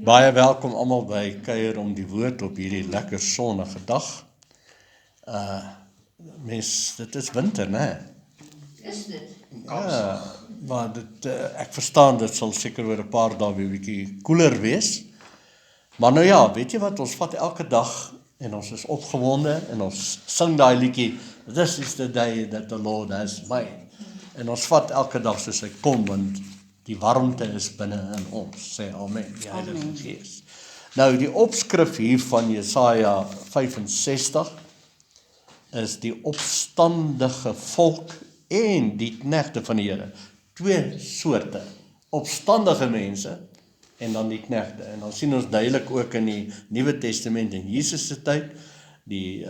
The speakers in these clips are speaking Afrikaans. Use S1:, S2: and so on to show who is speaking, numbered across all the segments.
S1: Baie welkom almal by Kuier om die Woord op hierdie lekker sonnige dag. Dit is winter, né?
S2: Is dit?
S1: Ja, maar ek verstaan dit sal seker oor 'n paar dae weer bietjie koeler wees. Maar nou ja, weet jy wat, ons vat elke dag en ons is opgewonde en ons sing daai liedjie, This is the day that the Lord has made. En ons vat elke dag soos hy kom, want die warmte is binne in ons, sê amen, die Heilige Gees. Nou die opskrif hier van Jesaja 65 is die opstandige volk en die knegte van die Here. Twee soorte, opstandige mense en dan die knegte. En dan sien ons duidelik ook in die Nuwe Testament in Jesus se tyd, die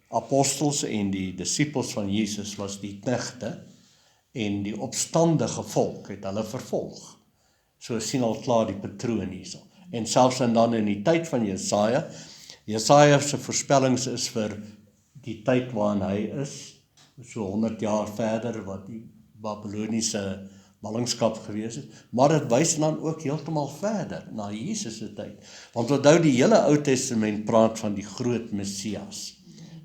S1: apostels en die disippels van Jesus was die knegte en die opstandige volk het hulle vervolg. So sien al klaar die patroon hierso. En selfs dan in die tyd van Jesaja se voorspellings is vir die tyd waarin hy is, so 100 jaar verder wat die Babyloniese ballingskap gewees het, maar dit wys dan ook heeltemal verder na Jesus se tyd. Want onthou die hele Ou Testament praat van die groot Messias,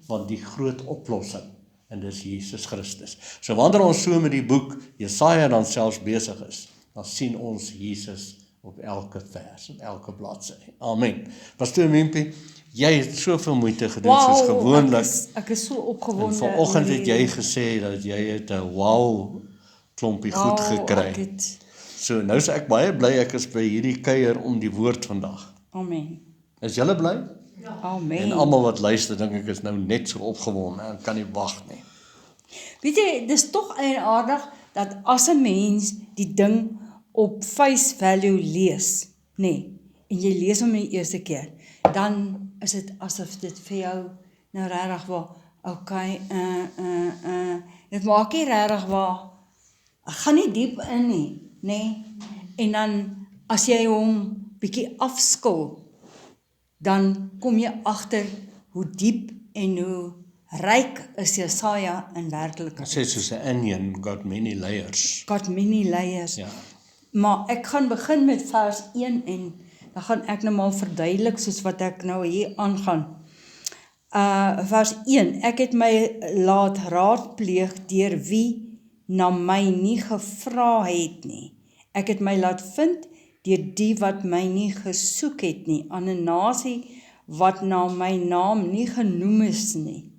S1: van die groot oplossing, en dis Jesus Christus. So wanneer ons so met die boek Jesaja dan selfs besig is, dan sien ons Jesus op elke vers, op elke bladsy. Amen. Pastoor Mimpie, jy het soveel moeite gedoen soos gewoonlik.
S3: Ek is so opgewonde.
S1: En vanoggend het jy gesê dat jy het 'n wow klompie goed gekry. So nou is ek baie bly ek is by hierdie kuier om die woord vandag.
S3: Amen.
S1: Is julle bly?
S3: Ja. Amen.
S1: En almal wat luister, dink ek is nou net so opgewonde en kan nie wag nie.
S3: Weet jy, dis tog aardig dat as 'n mens die ding op face value lees, en jy lees hom die eerste keer, dan is dit asof dit vir jou nou regtig waar, okay, dit maak nie regtig waar, ek gaan nie diep in nie, en dan as jy hom bietjie afskil, dan kom jy agter hoe diep en hoe ryk is Jesaja in werklikheid.
S1: Sê soos 'n onion, got many layers.
S3: Got many layers.
S1: Ja.
S3: Maar ek gaan begin met vers 1 en dan gaan ek nou maar verduidelik soos wat ek nou hier aangaan. Vers 1, ek het my laat raadpleeg deur wie na my nie gevra het nie. Ek het my laat vind deur die wat my nie gesoek het nie, aan 'n nasie wat na my naam nie genoem is nie.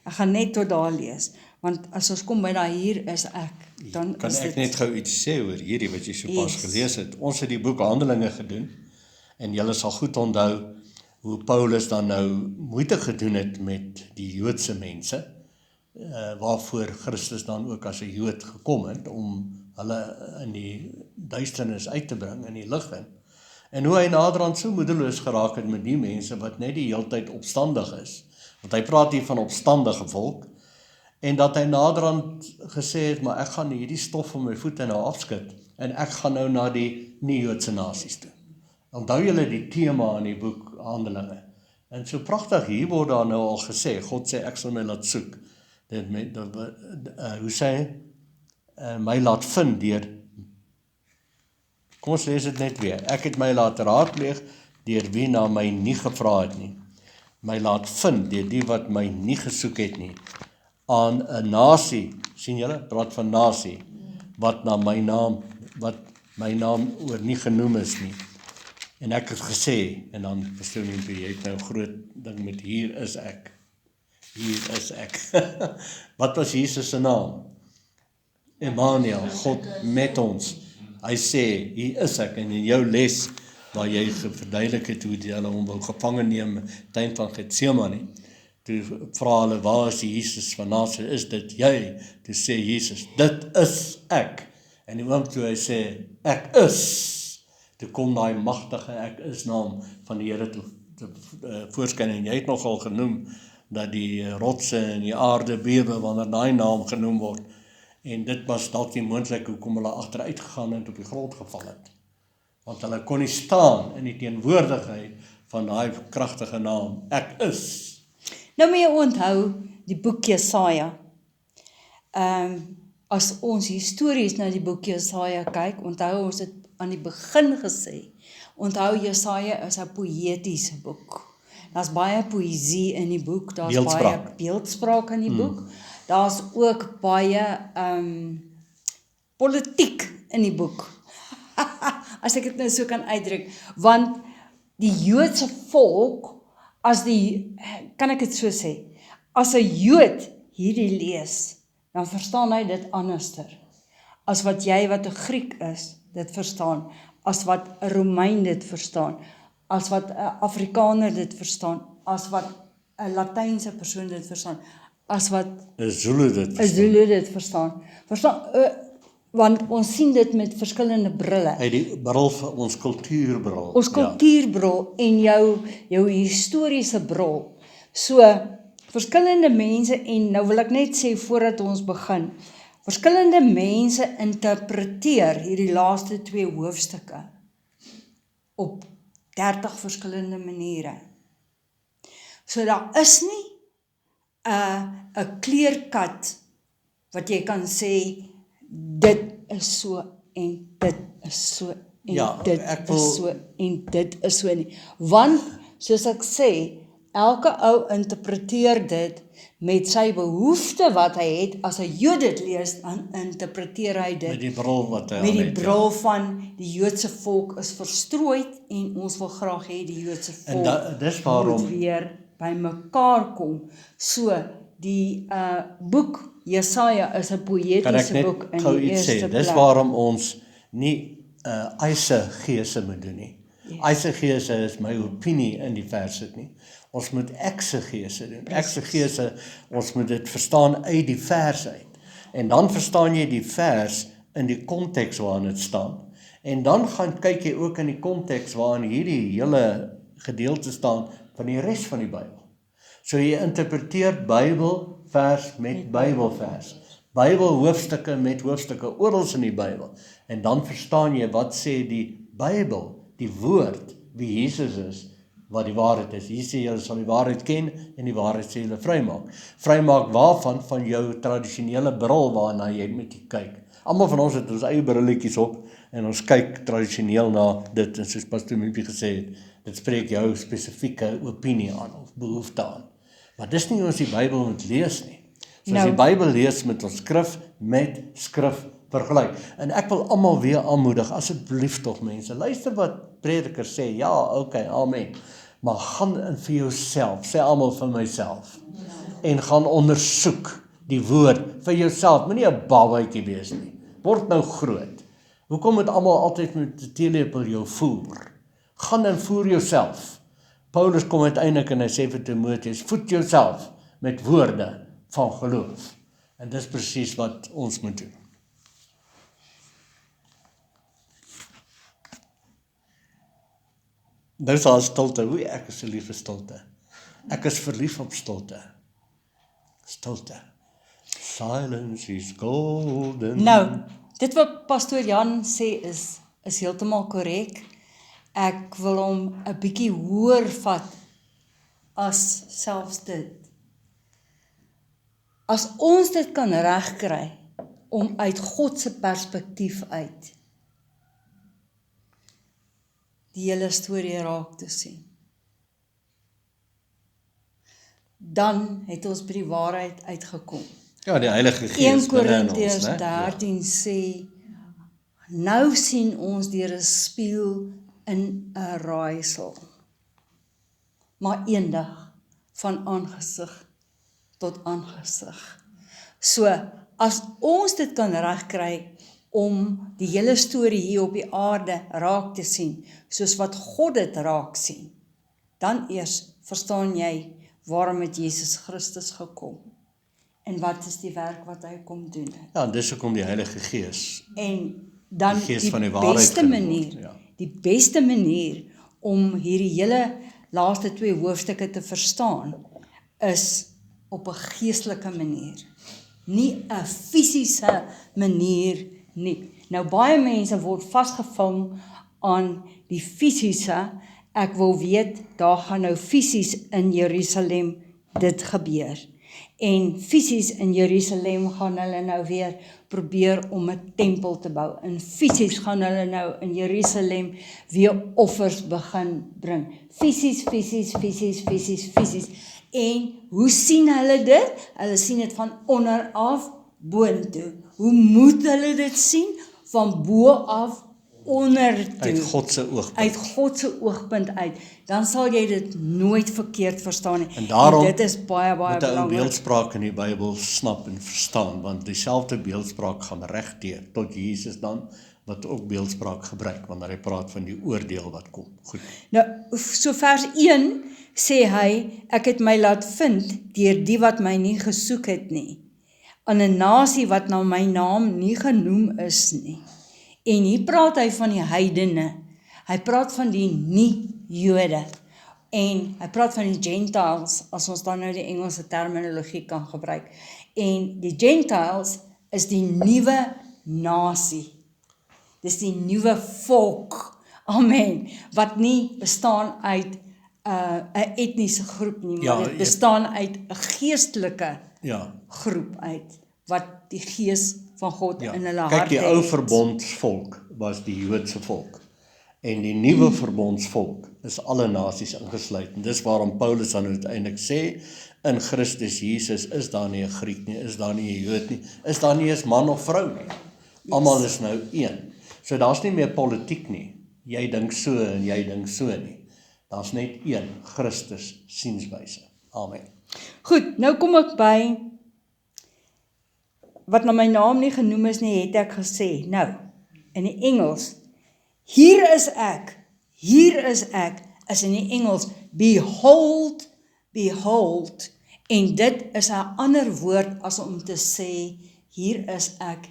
S3: Ek gaan net tot daar lees, want as ons kom by daai hier is ek, dan
S1: Kan
S3: is
S1: ek
S3: dit
S1: net gou iets sê oor hierdie wat jy sopas
S3: Yes.
S1: gelees het? Ons het die boek Handelinge gedoen en julle sal goed onthou hoe Paulus dan nou moeite gedoen het met die Joodse mense, waarvoor Christus dan ook as 'n Jood gekom het om hulle in die duisternis uit te bring, in die lig in. En hoe hy naderhand so moedeloos geraak het met die mense wat net die heeltyd opstandig is. Want hy praat hier van opstandige volk, en dat hy naderhand gesê het, maar ek gaan hierdie stof van my voete nou afskud, en ek gaan nou na die nie-Joodse nasies toe. Onthou julle die tema in die boek Handelinge. En so pragtig, hier word daar nou al gesê, God sê, ek sal my laat soek. Hoe sê hy? My laat vind deur, kom ons lees dit net weer, ek het my laat raadpleeg deur wie na my nie gevra het nie, my laat vind deur die wat my nie gesoek het nie, aan 'n nasie, sien julle, praat van nasie, wat my naam oor nie genoem is nie, en ek het gesê, en dan verstaan jy het nou groot ding met hier is ek, wat was Jesus se naam? Emmanuel, God met ons. Hy sê, hier is ek, en in jou les, waar jy verduidelik het hoe hulle hom wou gevange neem, tuin van Getsemane, toe vra hulle, waar is Jesus van Nazareth, is dit jy? Toe sê Jesus, dit is ek. En die oomblik toe hy sê, ek is, toe kom daai magtige ek is naam van die Here toe voorskyn, en jy het nogal genoem, dat die rotse en die aarde bewe, wanneer daai naam genoem word, en dit was dalk nie moontlik hoekom hulle agteruit gegaan en op die grond geval het. Want hulle kon nie staan in die teenwoordigheid van daai kragtige naam, ek is.
S3: Nou moet jy onthou, die boek Jesaja. As ons histories na die boek Jesaja kyk, onthou ons het aan die begin gesê, Onthou, Jesaja is 'n poëtiese boek. Daar's baie poësie in die boek, daar's baie
S1: Beeldspraak.
S3: beeldspraak in die boek. Daar's ook baie politiek in die boek. As ek dit nou so kan uitdruk, want die Joodse volk, kan ek dit so sê, as 'n Jood hierdie lees, dan verstaan hy dit anderster, as wat jy wat 'n Griek is, dit verstaan, as wat 'n Romein dit verstaan, as wat 'n Afrikaner dit verstaan, as wat 'n Latynse persoon dit verstaan, as wat
S1: 'n Zulu dit
S3: ‘n
S1: verstaan.
S3: Zulu dit verstaan. Want ons sien dit met verskillende brille.
S1: Uit die bril van ons kultuurbril.
S3: Ons kultuurbril en jou historiese bril. So, verskillende mense, en nou wil ek net sê voordat ons begin, verskillende mense interpreteer hierdie laaste 2 hoofstukke op 30 verskillende maniere. So daar is nie 'n clear-cut wat jy kan sê dit is so en dit is so en dit is so en dit is so nie. Want soos ek sê, elke ou interpreteer dit met sy behoefte wat hy het. As 'n Jood dit lees, dan interpreteer hy dit
S1: met die bril wat hy
S3: met die
S1: het,
S3: bril van die Joodse volk is verstrooid en ons wil graag hê die Joodse volk
S1: dis waarom
S3: moet weer by mekaar kom. So, die boek Jesaja is 'n poëtiese boek in
S1: gou
S3: die
S1: iets sê,
S3: eerste
S1: dis
S3: plek.
S1: waarom ons nie eisegese moet doen nie.
S3: Yes.
S1: Eisegese is my opinie in die vers sit nie. Ons moet eksegese doen. Eksegese, ons moet dit verstaan uit die vers uit. En dan verstaan jy die vers in die konteks waarin dit staan. En dan gaan kyk jy ook in die konteks waarin hierdie hele gedeelte staan van die res van die Bybel. So jy interpreteer Bybelvers met Bybelvers. Bybelhoofstukke met hoofstukke oral in die Bybel. En dan verstaan jy wat sê die Bybel, die woord, wie Jesus is, wat die waarheid is. Hier sê julle sal die waarheid ken en die waarheid sê julle vrymaak. Vrymaak waarvan? Van jou tradisionele bril waarna jy moet kyk. Almal van ons het ons eie brilletjies op en ons kyk tradisioneel na dit, en soos Pastor Miepie gesê het, dit spreek jou spesifieke opinie aan of behoefte aan. Maar dis nie hoe ons die Bybel moet lees nie. So as die Bybel lees met ons skrif met skrif vergelyk. En ek wil almal weer aanmoedig, asseblief tog mense, luister wat prediker sê, ja, okay, amen. Maar gaan in vir jouself, sê almal vir myself, en gaan ondersoek die woord vir jouself, moenie 'n babatjie wees nie, word nou groot. Hoekom moet almal altyd met 'n teelepel jou voer? Gaan en voer jouself. Paulus kom uiteindelik en hy sê vir Timoteus, voed jouself met woorde van geloof. En dis presies wat ons moet doen. Nou is daar stilte. Hoe ek is so lief vir stilte. Ek is verlief op stilte. Stilte. Silence is golden.
S3: Nou, dit wat pastoor Jan sê is heeltemal korrek. Ek wil hom 'n bietjie hoër vat as selfs dit. As ons dit kan regkry om uit God se perspektief uit die hele storie raak te sien, dan het ons by die waarheid uitgekom.
S1: Ja, die Heilige Gees
S3: 1
S1: binne in ons,
S3: Korintiërs
S1: né?
S3: 13 sê, nou sien ons deur 'n spieël in 'n raaisel, maar eendag van aangesig tot aangesig. So, as ons dit kan regkry om die hele storie hier op die aarde raak te sien, soos wat God dit raak sien, dan eers verstaan jy waarom het Jesus Christus gekom en wat is die werk wat hy kom doen.
S1: Ja, en dis hoekom die Heilige Gees,
S3: En dan
S1: die Gees
S3: die
S1: van die waarheid
S3: beste
S1: genoem
S3: manier,
S1: word, ja.
S3: die beste manier om hierdie hele laaste 2 hoofstukke te verstaan, is op 'n geestelike manier, nie 'n fisiese manier nie. Nou baie mense word vasgevang aan die fisiese. Ek wil weet, daar gaan nou fisies in Jerusalem dit gebeur. En fisies in Jerusalem gaan hulle nou weer probeer om 'n tempel te bou. En fisies gaan hulle nou in Jerusalem weer offers begin bring. Fisies. En hoe sien hulle dit? Hulle sien dit van onder af boontoe. Hoe moet hulle dit sien? Van bo af onder toe.
S1: Uit God se oogpunt.
S3: Uit God se oogpunt uit. Dan sal jy dit nooit verkeerd verstaan nie.
S1: En daarom
S3: dit is baie
S1: moet 'n ou
S3: belangrik.
S1: beeldspraak in die Bybel snap en verstaan, want dieselfde beeldspraak gaan regdeur tot Jesus dan, wat ook beeldspraak gebruik, wanneer hy praat van die oordeel wat kom. Goed.
S3: Nou, so vers 1 sê hy, ek het my laat vind deur die wat my nie gesoek het nie, aan 'n nasie wat na my naam nie genoem is nie. En hier praat hy van die heidene, hy praat van die nie-Jode, en hy praat van die Gentiles, as ons dan nou die Engelse terminologie kan gebruik. En die Gentiles is die nuwe nasie, dis die nuwe volk, amen, wat nie bestaan uit 'n etniese groep nie, maar dit bestaan uit 'n geestelike groep uit, wat die gees van God in hulle harte het.
S1: Kyk, die ou verbondsvolk was die Joodse volk, en die nuwe verbondsvolk is alle nasies ingesluit, en dis waarom Paulus dan uiteindelik sê, in Christus Jesus is daar nie 'n Griek nie, is daar nie 'n Jood nie, is daar nie eens man of vrou nie, almal is nou een. So daar's nie meer politiek nie, jy dink so en jy dink so nie. Daar's net een, Christus sienswyse. Amen.
S3: Goed, nou kom ek by, wat na my naam nie genoem is nie, het ek gesê, nou, in die Engels, hier is ek, is in die Engels, behold, en dit is 'n ander woord as om te sê, hier is ek.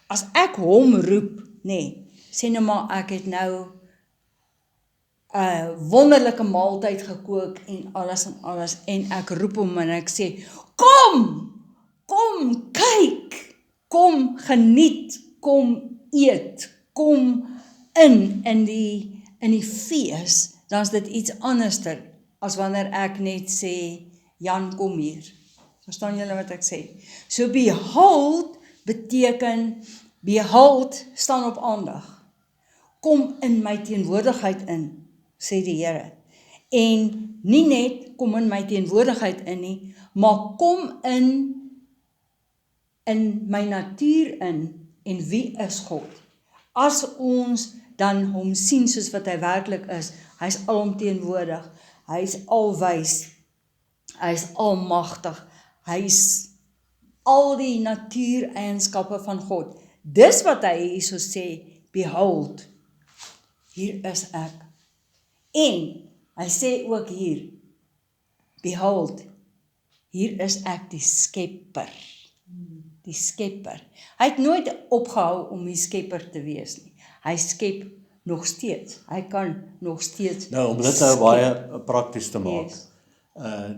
S3: As ek hom roep, sê nou maar ek het nou 'n wonderlike maaltyd gekook en alles, en ek roep hom en ek sê, kom kyk, kom geniet, kom eet, kom in die fees, dan is dit iets anderster, as wanneer ek net sê, Jan, kom hier. Verstaan julle wat ek sê? So behold beteken, behold staan op aandag. Kom in my teenwoordigheid in, sê die Here. En nie net kom in my teenwoordigheid in nie, maar kom in my natuur in, en wie is God? As ons dan hom sien soos wat hy werklik is, hy is alomteenwoordig, hy is alwys, hy is almagtig, hy is al die natuureienskappe van God. Dis wat hy hierso sê, behold, hier is ek. En hy sê ook hier, behold, hier is ek die skepper. Die skepper. Hy het nooit opgehou om die skepper te wees nie. Hy skep nog steeds. Hy kan nog steeds
S1: Nou, om dit nou baie prakties te maak,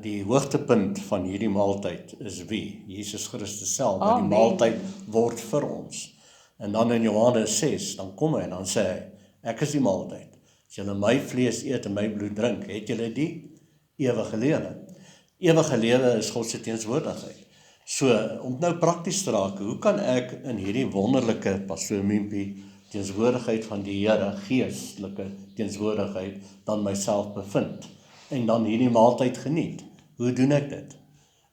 S1: die hoogtepunt van hierdie maaltyd is wie? Jesus Christus self, dat die maaltyd word vir ons. En dan in Johannes 6, dan kom hy en dan sê hy, ek is die maaltyd. As julle my vlees eet en my bloed drink, het julle die ewige lewe. Ewige lewe is God se teenwoordigheid. So, om nou prakties te raak, hoe kan ek in hierdie wonderlike Pastoor Mimpie teenwoordigheid van die Here, geestelike teenwoordigheid, dan myself bevind, en dan hierdie maaltyd geniet? Hoe doen ek dit?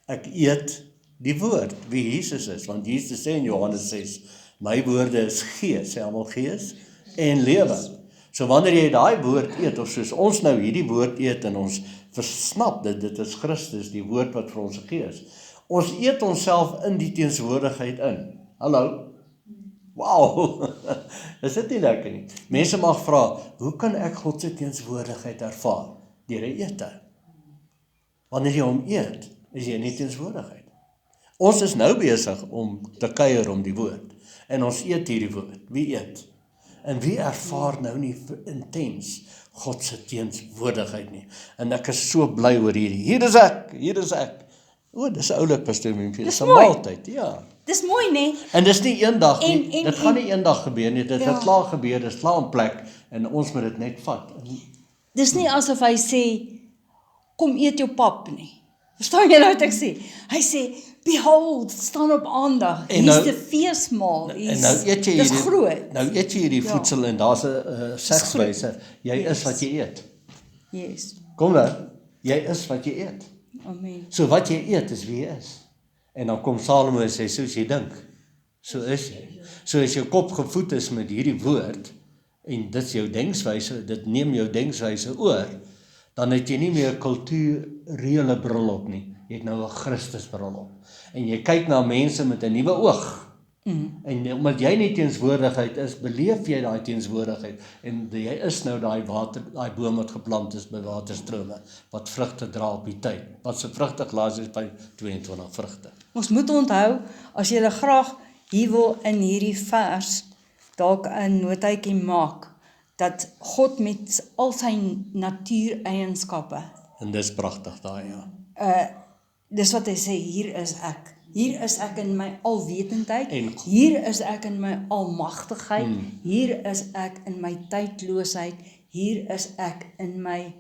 S1: Ek eet die woord, wie Jesus is, want Jesus sê in Johannes 6, my woorde is gees, sê almal gees, en lewe. So wanneer jy daai woord eet, of soos ons nou hierdie woord eet, en ons versnap dit is Christus, die woord wat vir ons gees, ons eet onsself in die teenswoordigheid in. Hallo? Wow, is dit nie lekker nie? Mense mag vra, hoe kan ek God se teenswoordigheid ervaar? Deur die ete. Wanneer jy hom eet, is jy in die teenswoordigheid. Ons is nou besig om te kuier om die woord, en ons eet hierdie woord. Wie eet? En wie ervaar nou nie intens God se teenswoordigheid nie? En ek is so bly oor hierdie. Hier is ek. O, dis oulik, Pastoor Mimpie, dis 'n maaltyd, ja.
S3: Dis mooi, nee.
S1: En dis nie eendag nie, dit gaan nie eendag gebeur nie, dit het klaar gebeur, dit is klaar in plek, en ons moet dit net vat.
S3: Dis nie asof hy sê, kom eet jou pap nie. Verstaan jy nou wat ek sê? Hy sê, behold, staan op aandag.
S1: En
S3: Hier's
S1: nou-
S3: die feesmaal.
S1: En nou eet jy
S3: Dis groot.
S1: Nou eet jy hierdie
S3: Ja.
S1: voedsel en daar's 'n segswyse. Jy is wat jy eet.
S3: Yes.
S1: Kom nou, jy is wat jy eet.
S3: Amen.
S1: So wat jy eet is wie jy is. En dan kom Salomo en sê, soos jy dink, so is jy. So as jou kop gevoed is met hierdie woord, en dit is jou denkswyse, dit neem jou denkswyse oor, dan het jy nie meer 'n kulturele bril op nie. Jy het nou 'n Christusbril op. En jy kyk na mense met 'n nuwe oog. En omdat jy nie teenswoordigheid is, beleef jy daai teenswoordigheid. En jy is nou daai boom wat geplant is by waterstrome, wat vrugte dra op die tyd. Wat se vrugteglas is by 22 vrugte.
S3: Ons moet onthou, as jy graag hier wil in hierdie vers dalk 'n notaatjie maak, dat God met al sy natuureienskappe,
S1: En dis pragtig daai, ja.
S3: dis wat hy sê, hier is ek. Hier is ek in my alwetendheid,
S1: En-
S3: hier is ek in my almagtigheid, hier is ek in my tydloosheid, hier is ek in my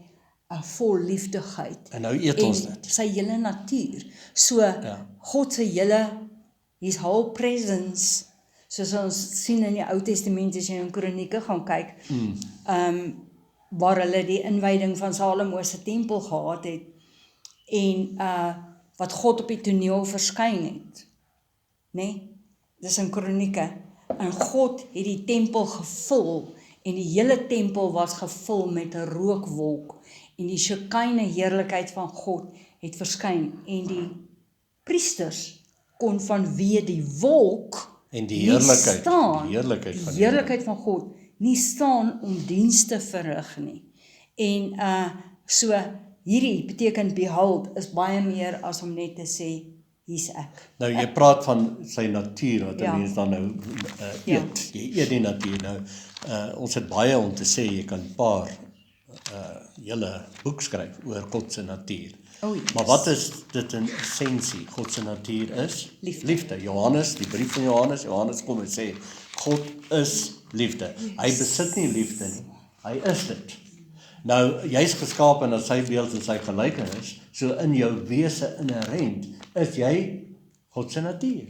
S3: volliefdigheid.
S1: En nou eet ons dit.
S3: Sy hele natuur. So, God se hele, his whole presence, soos ons sien in die Ou Testament, as jy in Kronieke gaan kyk, waar hulle die inwyding van Salomo se tempel gehad het, en wat God op die toneel verskyn het. Nee, dis in Kronieke. En God het die tempel gevul, en die hele tempel was gevul met 'n rookwolk, en die Shekinah heerlikheid van God het verskyn, en die priesters kon vanweë die wolk
S1: En die
S3: nie
S1: heerlikheid,
S3: staan,
S1: die heerlikheid van
S3: die heerlikheid van God, nie staan om diens te verrig nie. En so hierdie beteken behold is baie meer as om net te sê, hier's ek.
S1: Nou jy praat van sy natuur, wat 'n
S3: Ja.
S1: mens dan nou
S3: Ja.
S1: eet. Jy eet die natuur nou. Ons het baie om te sê, jy kan 'n paar hele boek skryf oor God se natuur.
S3: Oh, yes.
S1: Maar wat is dit in essensie? God se natuur is liefde. Johannes, die brief van Johannes kom en sê, God is liefde. Hy besit nie liefde nie. Hy is dit. Nou, jy's geskaap in sy beeld en sy gelykenis, so in jou wese inherent is jy God se natuur.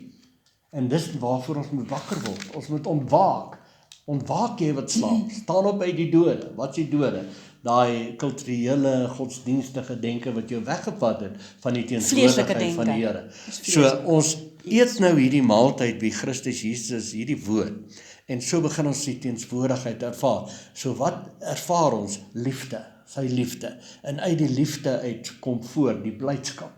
S1: En dis waarvoor ons moet wakker word. Ons moet ontwaak. Ontwaak jy wat slaap. Staan op uit die dode. Wat is die dode? Daai kulturele godsdienstige denke wat jou weggevat het van die teenwoordigheid van die Here. So ons eet nou hierdie maaltyd by Christus Jesus, hierdie woord. En so begin ons die teenswoordigheid ervaar. So wat ervaar ons? Liefde, sy liefde. En uit die liefde uit kom voort die blydskap.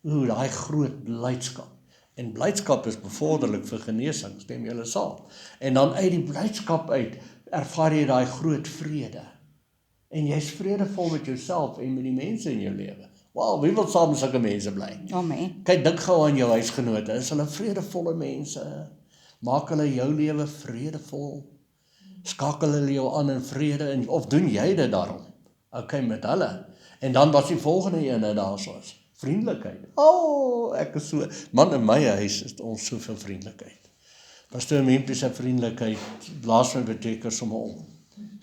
S1: Daai groot blydskap. En blydskap is bevorderlik vir genesing, stem julle saam. En dan uit die blydskap uit ervaar jy daai groot vrede. En jy's vredevol met jouself en met die mense in jou lewe. Wow, wie wil saam met sulke mense bly?
S3: Amen.
S1: Kyk, dink gou aan jou huisgenote, is hulle vredevolle mense? Maak hulle jou lewe vredevol? Skakel hulle jou aan in vrede, of doen jy dit daarom? Okay, met hulle. En dan was die volgende ene daar soos vriendelikheid. Ek is so, man, in my huis is ons soveel vriendelikheid. Pastoor Mempie se vriendelikheid, laas my beteken sommer om.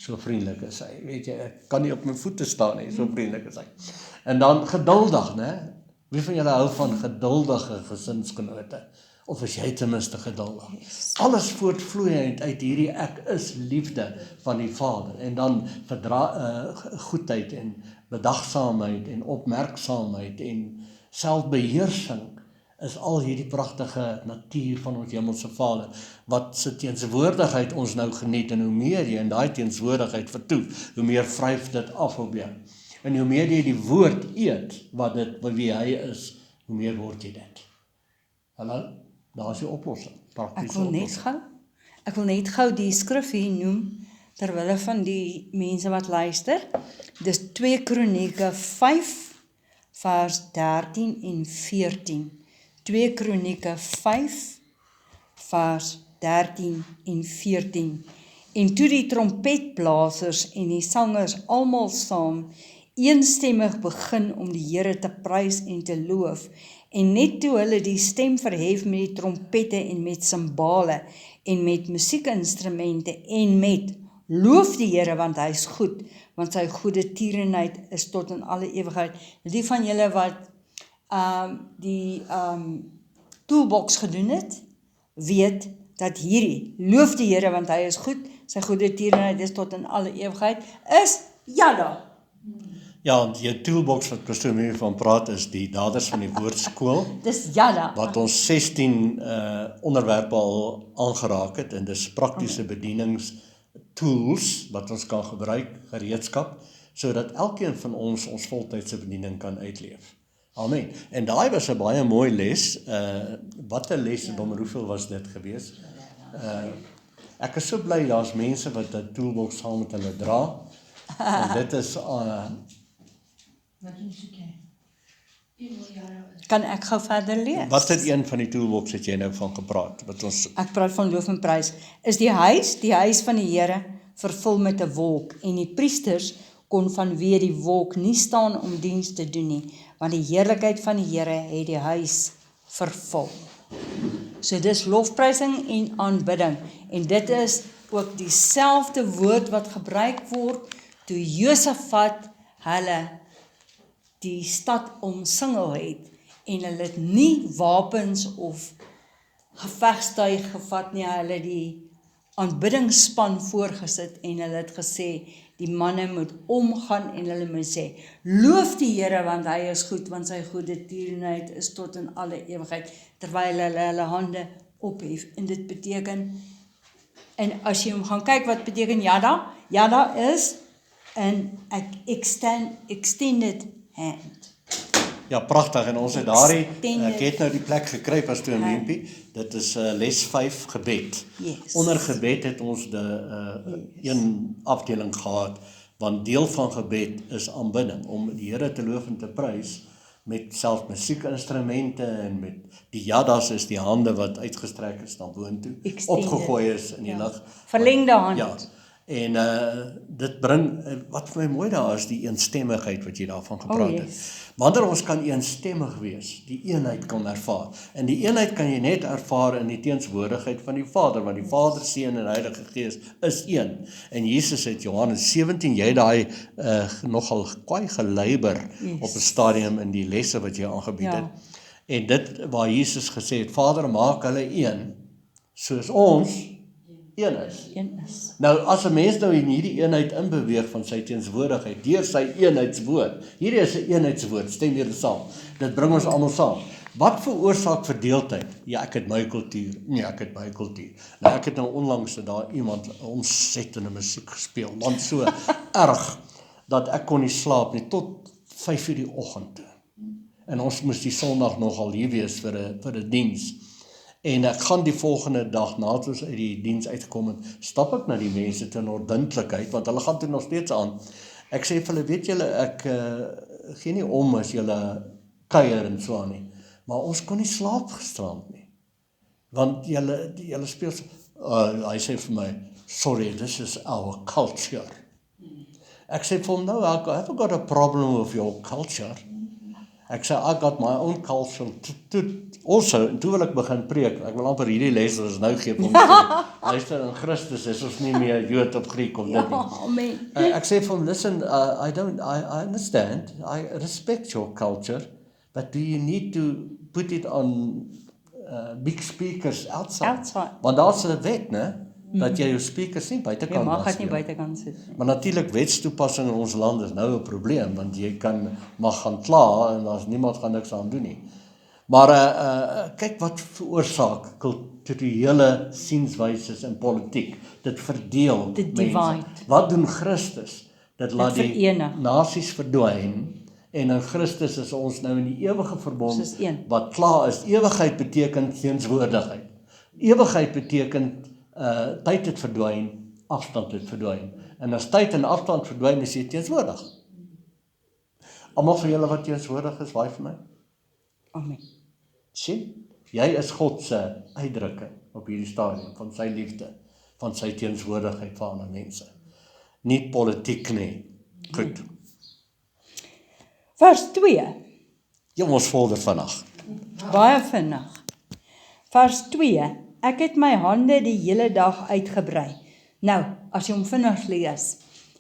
S1: So vriendelik is hy. Weet jy, ek kan nie op my voete staan nie, so vriendelik is hy. En dan geduldig, né? Wie van julle hou van geduldige gesinsgenote? Of is jy ten minste geduldig? Yes. Alles voortvloeiend uit hierdie ek is liefde van die Vader. En dan goedheid en bedagsaamheid en opmerksaamheid en selfbeheersing is al hierdie pragtige natuur van ons hemelse Vader, wat se teenswoordigheid ons nou geniet, en hoe meer jy in daai teenswoordigheid vertoef, hoe meer vryf dit af op jou. En hoe meer jy die woord eet, wat wie hy is, hoe meer word jy dit. Hallo, daar is die oplossing.
S3: Ek wil net gou die skrif hier noem, terwille van die mense wat luister. Dis 2 Kronieke 5, vers 13 en 14. 2 Kronieke 5, vers 13 en 14. En toe die trompetblasers en die sangers almal saam eenstemmig begin om die Here te prys en te loof, en net toe hulle die stem verhef met die trompette en met simbale en met musiekinstrumente en met loof die Here, want hy is goed, want sy goede tierenheid is tot in alle ewigheid. Die van julle wat die toolbox gedoen het, weet dat hierdie, loof die Here want hy is goed, sy goeie tierenheid is tot in alle ewigheid, is Jada.
S1: Ja, die toolbox wat Pastoor Mimi van praat is die Daders van die Woordskool,
S3: Dis Jada.
S1: wat ons 16 onderwerpe al aangeraak het, en dis praktiese bedieningstools wat ons kan gebruik, gereedskap, sodat elkeen van ons voltydse bediening kan uitleef. Amen. En daai was 'n baie mooi les. Wat 'n les, Dom, hoeveel was dit gewees? Ek is so bly daar's mense wat 'n toolbox saam met hulle dra. En dit is
S3: Kan ek gou verder lees?
S1: wat het een van die toolbox het jy nou van gepraat? Wat ons
S3: Ek praat van loof en prys. Is die huis van die Here, vervul met 'n wolk, en die priesters kon vanweë die wolk nie staan om diens te doen nie, want die heerlikheid van die Here het die huis vervul. So dis lofprysing en aanbidding, en dit is ook dieselfde woord wat gebruik word toe Josafat hulle die stad omsingel het, en hulle het nie wapens of gevegstuig gevat nie, hulle die aanbiddingsspan voorgesit, en hulle het gesê, die manne moet omgaan, en hulle moet sê, loof die Here, want hy is goed, want sy goeie tierenheid is tot in alle ewigheid, terwyl hulle hande ophef, en dit beteken, en as jy gaan kyk wat beteken Jada, Jada is an extended hand.
S1: Ja, pragtig, en ons het daardie, ek het nou die plek gekry, Pastoor Mimi, dit is les 5, gebed.
S3: Yes.
S1: Onder gebed het ons een afdeling gehad, want deel van gebed is aanbidding, om die Here te loof en te prys, met selfs musiekinstrumente, en met die jadas is die hande wat uitgestrek is na boontoe, opgegooi is in die lug.
S3: Verlengde hand.
S1: Ja, en dit bring, wat vir my mooi daar is, die eensstemmigheid wat jy daarvan gepraat het. Wanneer ons kan eensstemmig wees, die eenheid kan ervaar. En die eenheid kan jy net ervaar in die teenswoordigheid van die Vader, want die Vader, Seun en Heilige Gees is een. En Jesus het Johannes 17, jy daai nogal kwaai geluiber op 'n stadium in die lesse wat jy aangebied het. En dit waar Jesus gesê het, Vader, maak hulle een, soos ons een is. Nou, as 'n mens nou in hierdie eenheid inbeweeg van sy teenswoordigheid, deur sy eenheidswoord, hierdie is 'n eenheidswoord, stem weer saam, dit bring ons almal saam. Wat veroorsaak verdeeldheid? Ja, ek het my kultuur, nee, ek het my kultuur. Nou, ek het nou onlangs daar iemand ontsettende musiek gespeel, want so erg, dat ek kon nie slaap nie, tot 5:00 die oggend toe. En ons moes die Sondag nogal hier wees vir 'n diens. En ek gaan die volgende dag, nadat ons uit die diens uitgekom het, stap ek na die mense te 'n ordentlikheid, want hulle gaan toe nog steeds aan. Ek sê vir hulle, weet julle, ek gee nie om as julle kuier en so aan nie, maar ons kon nie slaap gisterand nie, want julle speel so, hy sê vir my, sorry, this is our culture. Ek sê vir hom, no, I haven't got a problem with your culture. Ek sê, I got my own culture also, en toe wil ek begin preek, ek wil amper hierdie les wat ons nou gee, luister, in Christus is ons nie meer Jood of Griek of dit nie. Ek sê vir hom, listen, I understand, I respect your culture, but do you need to put it on big speakers outside? Want daar's 'n wet, né? Dat jy jou speakers nie buitekant
S3: mag dit nie buitekant sit.
S1: Maar natuurlik wetstoepassing in ons land is nou 'n probleem, want jy mag gaan kla en daar's niemand gaan niks aan doen nie. Maar kyk wat veroorsaak kulturele sienswyses in politiek. Dit verdeel mense. Wat doen Christus? Dit laat die nasies verdwyn, en in Christus is ons nou in die ewige verbond wat klaar is. Ewigheid beteken teenswoordigheid. Ewigheid beteken tyd het verdwyn, afstand het verdwyn. En as tyd en afstand verdwyn, is jy teenswoordig. Almal van julle wat teenswoordig is, waai vir my.
S3: Amen.
S1: Sien, jy is God se uitdrukking op hierdie stadium van sy liefde, van sy teenswoordigheid vir ander mense. Nie politiek nie. Goed.
S3: Vers 2.
S1: Jy ons volder vandag.
S3: Baie vinnig. Vers 2. Ek het my hande die hele dag uitgebrei. Nou, as jy hom vinnig lees,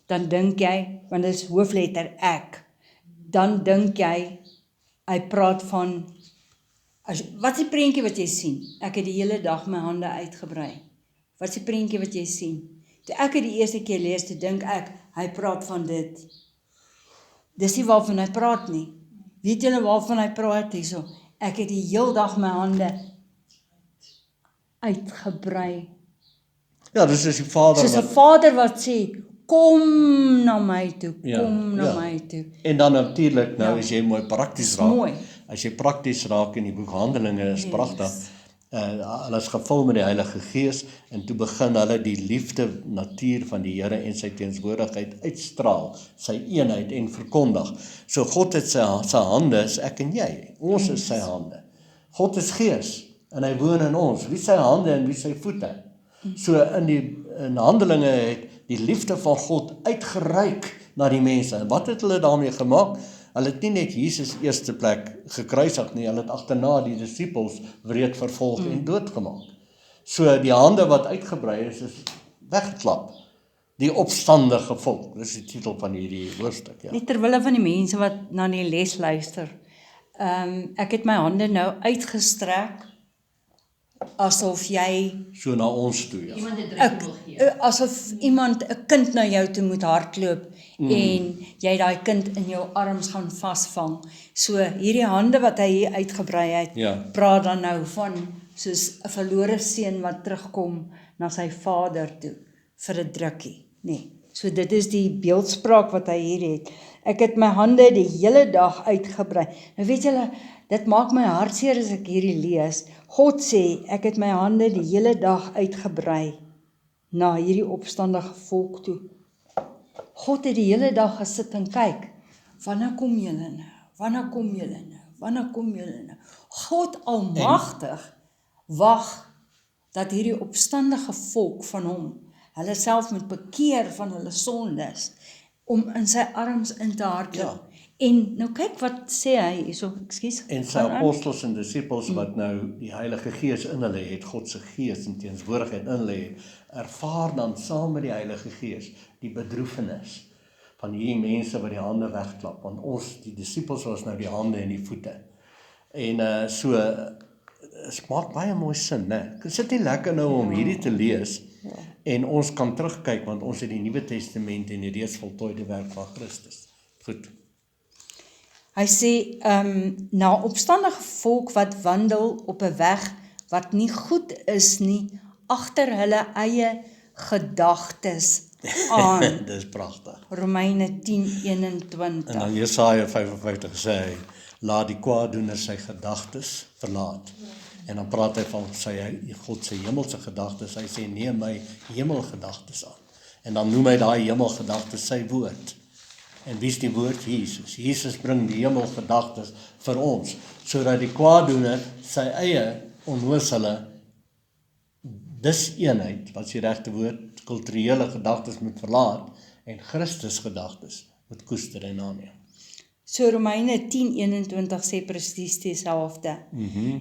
S3: dan dink jy, want dit is hoofletter ek, dan dink jy hy praat van, wat is die prentjie wat jy sien? Ek het die hele dag my hande uitgebrei. Wat is die prentjie wat jy sien? Toe ek het die eerste keer lees, toe dink ek, hy praat van dit. Dis nie waarvan hy praat nie. Weet julle waarvan hy praat hierso? Ek het die heel dag my hande uitgebrei.
S1: Ja, dis is die Vader
S3: Soos 'n vader wat sê, kom na my toe,
S1: Ja,
S3: kom na
S1: ja.
S3: my toe.
S1: En dan natuurlik, nou
S3: Ja.
S1: as jy mooi prakties
S3: Dis
S1: raak,
S3: mooi.
S1: as jy prakties raak in die boek Handelinge is
S3: Yes.
S1: pragtig. Hulle is gevul met die Heilige Gees en toe begin hulle die liefde natuur van die Here en sy teenwoordigheid uitstraal, sy eenheid en verkondig. So God het sy hande is ek en jy. Ons is sy hande. God is Gees en hy woon in ons. Wie sy hande en wie sy voete. So in Handelinge het die liefde van God uitgereik na die mense. En wat het hulle daarmee gemaak? Hulle het nie net Jesus eerste plek gekruisig nie, hulle het agterna die disippels wreed vervolg en doodgemaak. So die hande wat uitgebrei is weggeklap. Die opstandige volk, dis die titel van hierdie hoofstuk, ja.
S3: Net terwille van die mense wat na die les luister. Ek het my hande nou uitgestrek, asof jy,
S1: So na ons toe, ja.
S2: Iemand 'n druk wil gee.
S3: asof iemand 'n kind na jou toe moet hardloop, en jy daai kind in jou arms gaan vasvang. So hierdie hande wat hy hier uitgebrei het,
S1: Ja.
S3: praat dan nou van soos 'n verlore seun wat terugkom na sy vader toe vir 'n drukkie, nee. So dit is die beeldspraak wat hy hier het. Ek het my hande die hele dag uitgebrei. Nou weet julle, dit maak my hartseer as ek hierdie lees. God sê, ek het my hande die hele dag uitgebrei na hierdie opstandige volk toe. God het die hele dag gesit en kyk, wanneer kom julle nou? Wanneer kom julle nou? Wanneer kom julle nou? God almagtig wag dat hierdie opstandige volk van hom, hulle self moet bekeer van hulle sondes, om in sy arms in te hardloop. En nou kyk wat sê hy hierso, ekskuus.
S1: En sy
S3: gaan aan.
S1: apostels en disippels wat nou die Heilige Gees in hulle het, God se Gees en teenwoordigheid in hulle het, ervaar dan saam met die Heilige Gees die bedroefenis van hierdie mense wat die hande wegklap, want ons, die disippels was nou die hande en die voete. En het maak baie mooi sin, né? Dit sit nie lekker nou om hierdie te lees en ons kan terugkyk, want ons het die Nuwe Testament en die reeds voltooide werk van Christus. Goed.
S3: Hy sê, na opstandige volk wat wandel op 'n weg wat nie goed is nie, agter hulle eie gedagtes aan.
S1: Dis pragtig.
S3: Romeine 10:21.
S1: En dan Jesaja 55 sê hy, laat die kwaaddoener sy gedagtes verlaat. En dan praat hy van God se hemelse gedagtes. Hy sê neem my hemelgedagtes aan. En dan noem hy daai hemelgedagtes sy woord. En wie is die woord? Jesus. Jesus bring die hemelgedagtes vir ons, sodat die kwaaddoener sy eie onnoosele diseenheid, wat is die regte woord, kulturele gedagtes moet verlaat en Christus gedagtes moet koester en aanneem.
S3: So Romeine 10:21 sê presies dieselfde.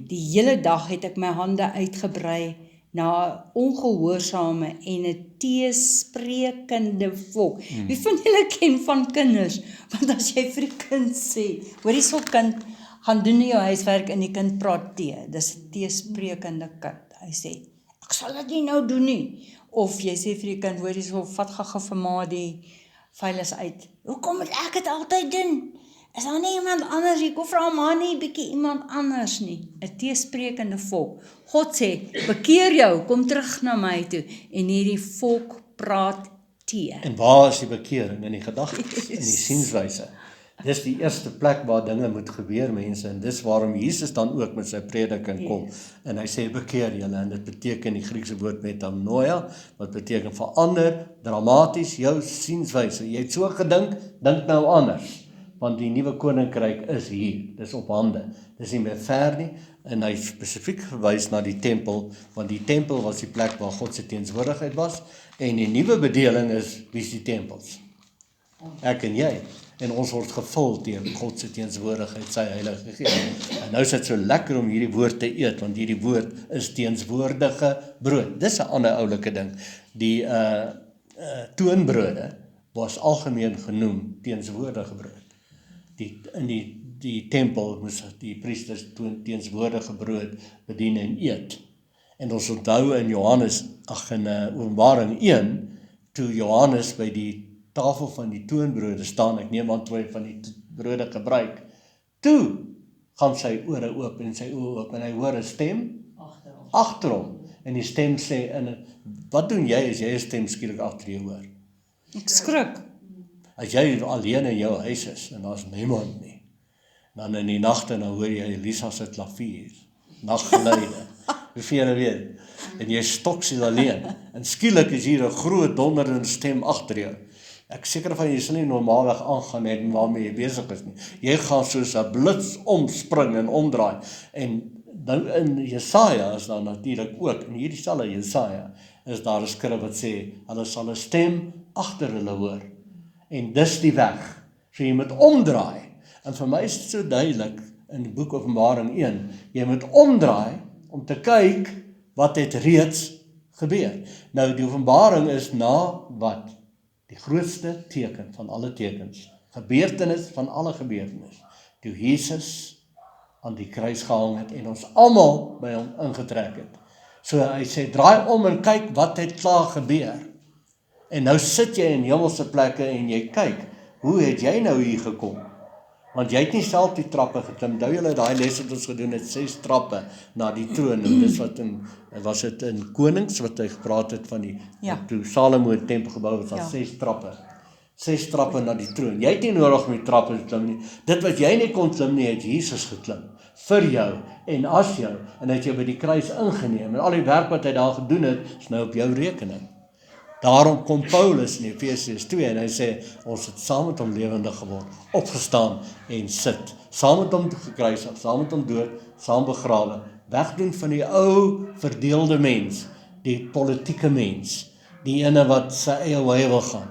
S3: Die hele dag het ek my hande uitgebrei na 'n ongehoorsame en 'n teesprekende volk. Wie van julle ken van kinders? Want as jy vir die kind sê, hoor hierso kind, gaan doen jou huiswerk en die kind praat tee. Dis 'n teesprekende kind. Hy sê, ek sal dit nie nou doen nie. Of jy sê vir die kind, hoor hierso, vat gou vir ma die veilis uit. Hoekom moet ek dit altyd doen? Is daar nie iemand anders? Ek vra maar nie bietjie iemand anders nie. 'n Teesprekende volk. God sê, bekeer jou, kom terug na my toe. En hierdie volk praat tee.
S1: En waar is die bekering? In die gedagtes, in die sienswyse. Dis die eerste plek waar dinge moet gebeur, mense, en dis waarom Jesus dan ook met sy prediking kom. En hy sê, bekeer julle, en dit beteken die Griekse woord metanoia, wat beteken verander, dramaties, jou sienswyse. Jy het so gedink, dink nou anders. Want die nuwe koninkryk is hier, dis op hande, dis nie meer ver nie, en hy spesifiek verwys na die tempel, want die tempel was die plek waar God se teenwoordigheid was, en die nuwe bedeling is, wie is die tempels? Ek en jy, en ons word gevul teen God se teenwoordigheid, sy Heilige Gees. En nou is dit so lekker om hierdie woord te eet, want hierdie woord is teenswoordige brood. Dis 'n ander oulike ding. Die toonbrode was algemeen genoem teenswoordige brood. In die die tempel moes die priesters teenswoordige brood bedien en eet. En ons onthou in Openbaring 1, toe Johannes by die tafel van die toonbrode staan, ek neem aan 2 van die brode gebruik, toe gaan sy ore oop en sy oë oop en hy hoor 'n stem agter hom. En die stem sê, wat doen jy as jy 'n stem skielik agter jou hoor?
S3: Ek skrik.
S1: As jy alleen in jou huis is en daar's niemand nie, dan in die nagte dan hoor jy Elisa se klavier, naggeluide, hoeveel jy weet, en jy stoksiel alleen, en skielik is hier 'n groot donderende stem agter jou. Ek seker van jy sal nie normaalweg aangaan net waarmee jy besig is nie. Jy gaan soos 'n blits omspring en omdraai. En nou in Jesaja is daar natuurlik ook, in hierdie selfde Jesaja, is daar 'n skrif wat sê, hulle sal 'n stem agter hulle hoor. En dis die weg. So jy moet omdraai. En vir my is dit so duidelik in die boek Openbaring 1, jy moet omdraai om te kyk wat het reeds gebeur. Nou die Openbaring is na wat? Die grootste teken van alle tekens, gebeurtenis van alle gebeurtenis, toe Jesus aan die kruis gehang het en ons almal by hom ingetrek het. So hy sê, draai om en kyk wat het klaar gebeur. En nou sit jy in hemelse plekke en jy kyk, hoe het jy nou hier gekom? Want jy het nie self die trappe geklim. Onthou julle daai les wat ons gedoen het, 6 trappe na die troon. En dis wat was dit in Konings wat hy gepraat het van die, toe Salomo 'n tempel gebou het, was 6 trappe. 6 trappe na die troon. Jy het nie nodig om die trappe te klim nie. Dit wat jy nie kon klim nie, het Jesus geklim. Vir jou en as jou. En het jou by die kruis ingeneem. En al die werk wat hy daar gedoen het, is nou op jou rekening. Daarom kom Paulus in Efesiërs 2 en hy sê, ons het saam met hom lewendig geword, opgestaan en sit. Saam met hom gekruisig, saam met hom dood, saam begrawe. Wegdoen van die ou verdeelde mens, die politieke mens, die ene wat sy eie wy wil gaan.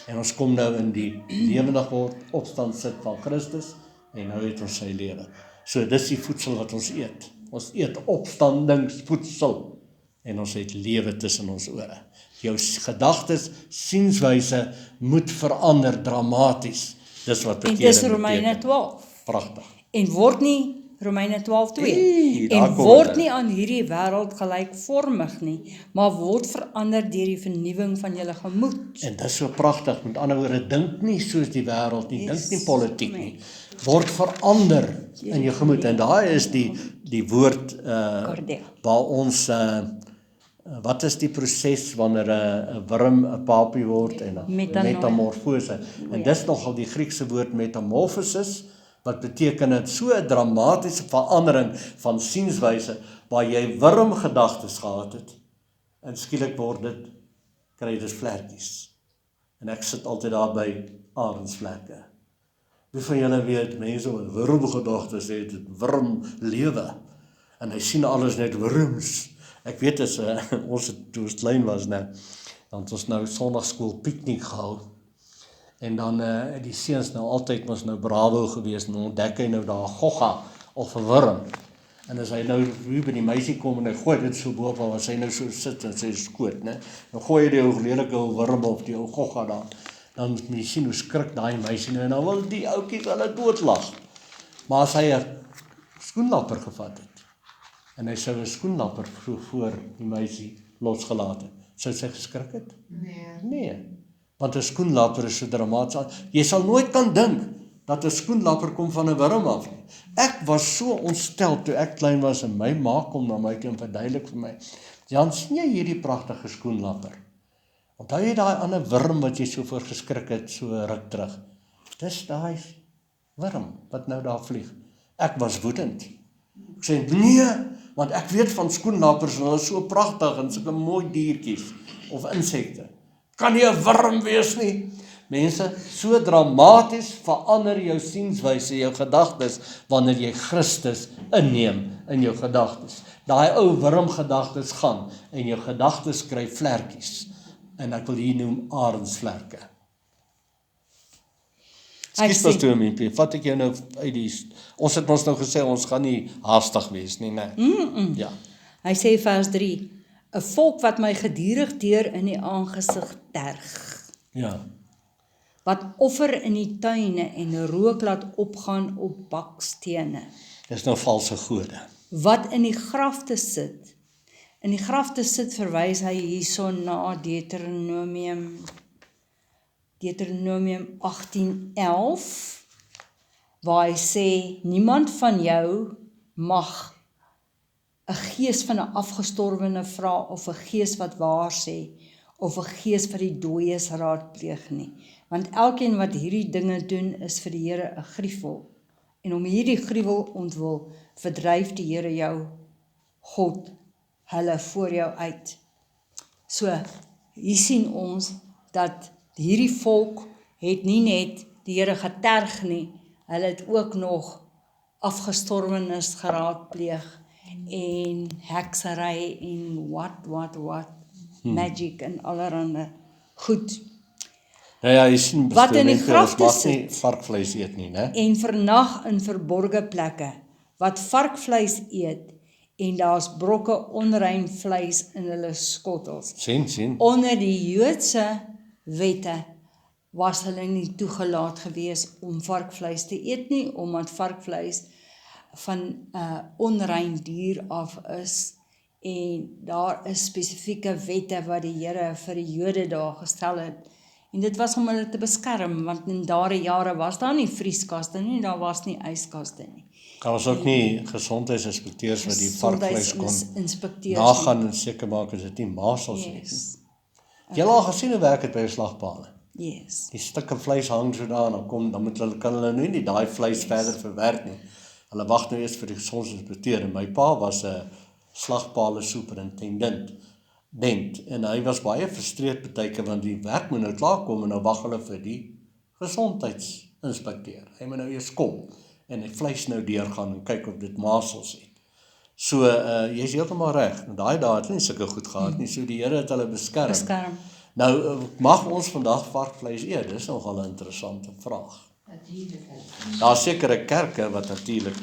S1: En ons kom nou in die lewendig word, opstand sit van Christus, en nou het ons sy lewe. So dis die voedsel wat ons eet. Ons eet opstandingsvoedsel, en ons het lewe tussen ons ore. Jou gedagtes, sienswyse moet verander dramaties. Dis wat bekering
S3: beteken. En dis Romeine 12.
S1: Pragtig.
S3: En word nie Romeine 12:2. En word nie aan hierdie wêreld gelykvormig nie, maar word verander deur die vernuwing van julle gemoed.
S1: En dis so pragtig, met ander woorde, dink nie soos die wêreld nie, dink nie politiek nie. Word verander in jou gemoed. En daar is die woord waar ons wat is die proses wanneer 'n wurm 'n papie word en 'n metamorfose. En dis nogal die Griekse woord metamorphosis, wat beteken het so 'n dramatiese verandering van sienswyse, waar jy wurmgedagtes gehad het, en skielik word dit, kry dit vlekkies. En ek sit altyd daar by arendsvlekke. Wie van julle weet, mense wat wurmgedagtes het, wurm lewe, en hy sien alles net wurms. Ek weet as ons toe ons klein was, dan het ons nou sondagskool piknik gehou. En dan die seuns nou altyd ons nou bravo gewees, en ontdek hy nou daar 'n gogga of 'n wurm. En as hy nou hier by die meisie kom en hy gooi dit so bo op, as hy nou so sit en sy skoot, né? Dan gooi hy die ou lelike wurm of die ou gogga daar. Dan moet jy sien hoe skrik daai meisie nou, en dan wil die ouetjie hulle doodlag. Maar as hy 'n skoenlapper gevat het, en hy sou 'n skoenlapper voor die meisie losgelaat het, sou sy geskrik het? Nee. Want 'n skoenlapper is so dramaties. Jy sal nooit kan dink dat 'n skoenlapper kom van 'n wurm af nie. Ek was so ontstel toe ek klein was en my ma kom na my toe en verduidelik vir my, Jan, sien jy hierdie pragtige skoenlapper? Onthou jy daai ander wurm wat jy so voor geskrik het, so ruk terug? Dis daai wurm wat nou daar vlieg. Ek was woedend. Ek sê, nee, want ek weet van skoenlappers en hulle is so pragtig en sulke mooi diertjies of insekte. Kan nie 'n wurm wees nie. Mense, so dramaties verander jou sienswyse, jou gedagtes, wanneer jy Christus inneem in jou gedagtes. Daai ou wurmgedagtes gaan en jou gedagtes kry vlekkies. En ek wil hier noem arendsvlerke. Skus pastoor Mimpie, vat ek jou nou uit die, ons het ons nou gesê, ons gaan nie haastig wees nie, né? Ja.
S3: Hy sê vers 3, 'n volk wat my gedurig deur in die aangesig terg.
S1: Ja.
S3: wat offer in die tuine en rook laat opgaan op bakstene,
S1: Dis nou valse gode.
S3: wat in die grafte sit. In die grafte sit verwys hy hierson na Deuteronomium 18:11, waar hy sê, niemand van jou mag 'n gees van 'n afgestorwene vra of 'n gees wat waar sê of 'n gees wat die dooies raadpleeg nie. Want elkeen wat hierdie dinge doen is vir die Here 'n gruwel. En om hierdie gruwel ontwil, verdryf die Here jou God hulle voor jou uit. So, hier sien ons dat hierdie volk het nie net die Here geterg nie, hulle het ook nog afgestorwenes geraadpleeg en heksery en wat, magic en allerhande goed.
S1: Nou ja, jy sien
S3: Wat in die
S1: ons
S3: grafte
S1: mag nie
S3: sit.
S1: varkvleis eet nie, né?
S3: En vernag in verborge plekke, wat varkvleis eet, en daar's brokke onrein vleis in hulle skottels.
S1: Sien.
S3: Onder die Joodse wette was hulle nie toegelaat gewees om varkvleis te eet nie, omdat varkvleis van 'n onrein dier af is, en daar is spesifieke wette wat die Here vir die Jode daar gestel het. En dit was om hulle te beskerm, want in daardie jare was daar nie vrieskaste nie, daar was nie yskaste nie.
S1: Daar was ook nie gesondheidsinspekteurs wat die varkvleis kon
S3: Gesondheidsinspekteurs
S1: nagaan en seker maak as dit nie masels het nie.
S3: Yes.
S1: Jy al gesien hoe werk dit by 'n slagpaal?
S3: Yes.
S1: Die stukke vleis hang so daar, dan kan hulle nou nie daai vleis verder verwerk nie. Hulle wag nou eers vir die gesondheidsinspekteur. En my pa was 'n slagpale superintendent, en hy was baie frustreerd partykeer, want die werk moet nou klaar kom en nou wag hulle vir die gesondheidsinspekteur. Hy moet nou eers kom en die vleis nou deurgaan en kyk of dit masels het. So, jy's heeltemal reg. En daai dae het hulle nie sulke goed gehad nie, so die Here het hulle beskerm. Nou, mag ons vandag varkvleis eet? Dis nogal 'n interessante vraag. Daar's sekere kerke wat natuurlik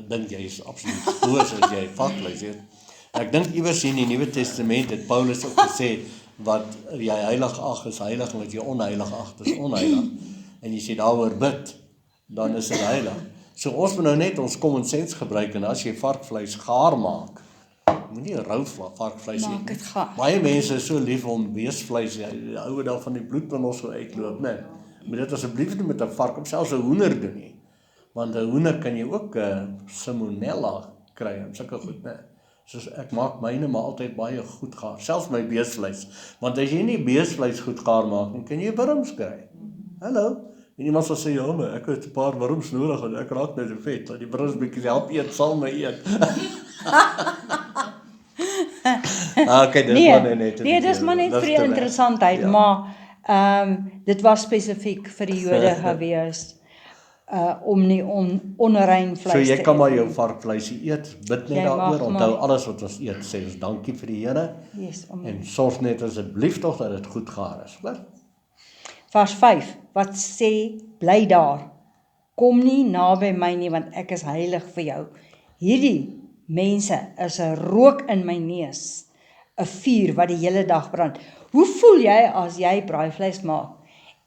S1: dink jy is absoluut boos as jy varkvleis eet. Ek dink iewers in die Nuwe Testament het Paulus ook gesê, wat jy heilig ag is heilig, en wat jy onheilig ag is onheilig. En as jy daaroor bid, dan is dit heilig. So ons moet nou net ons common sense gebruik, en as jy varkvleis gaar maak, moenie rou varkvleis
S3: Maak dit gaar.
S1: Baie mense is so lief om beesvleis, die ouwe daar van die bloed van ons so uitloop, né? Moet dit asseblief nie met 'n vark of selfs 'n hoender doen nie. Want 'n hoender kan jy ook salmonella kry en sulke goed, né? Soos ek maak myne maar altyd baie goed gaar, selfs my beesvleis. Want as jy nie beesvleis goed gaar maak nie, kan jy wurms kry. Hallo? En iemand sal sê, ja, maar ek het 'n paar wurms nodig en ek raak nou so vet, dat die wurms bietjie help eet, sal my eet. Okay, dis maar net.
S3: Nee, dis maar net vir die interessantheid,
S1: Ja.
S3: maar dit was spesifiek vir die Jode gewees, om nie onrein
S1: So
S3: vleis
S1: jy
S3: te
S1: kan maar
S3: eet
S1: jou
S3: nie.
S1: varkvleis eet, bid net
S3: Jy mag
S1: daaroor,
S3: maar.
S1: onthou alles wat ons eet, sê ons dankie vir die Here,
S3: Yes,
S1: en sorg net asseblief tog dat dit goed gaar is, hoor?
S3: Vers 5, wat sê, bly daar, kom nie naby my nie, want ek is heilig vir jou. Hierdie mense is 'n rook in my neus, 'n vuur wat die hele dag brand. Hoe voel jy as jy braaivleis maak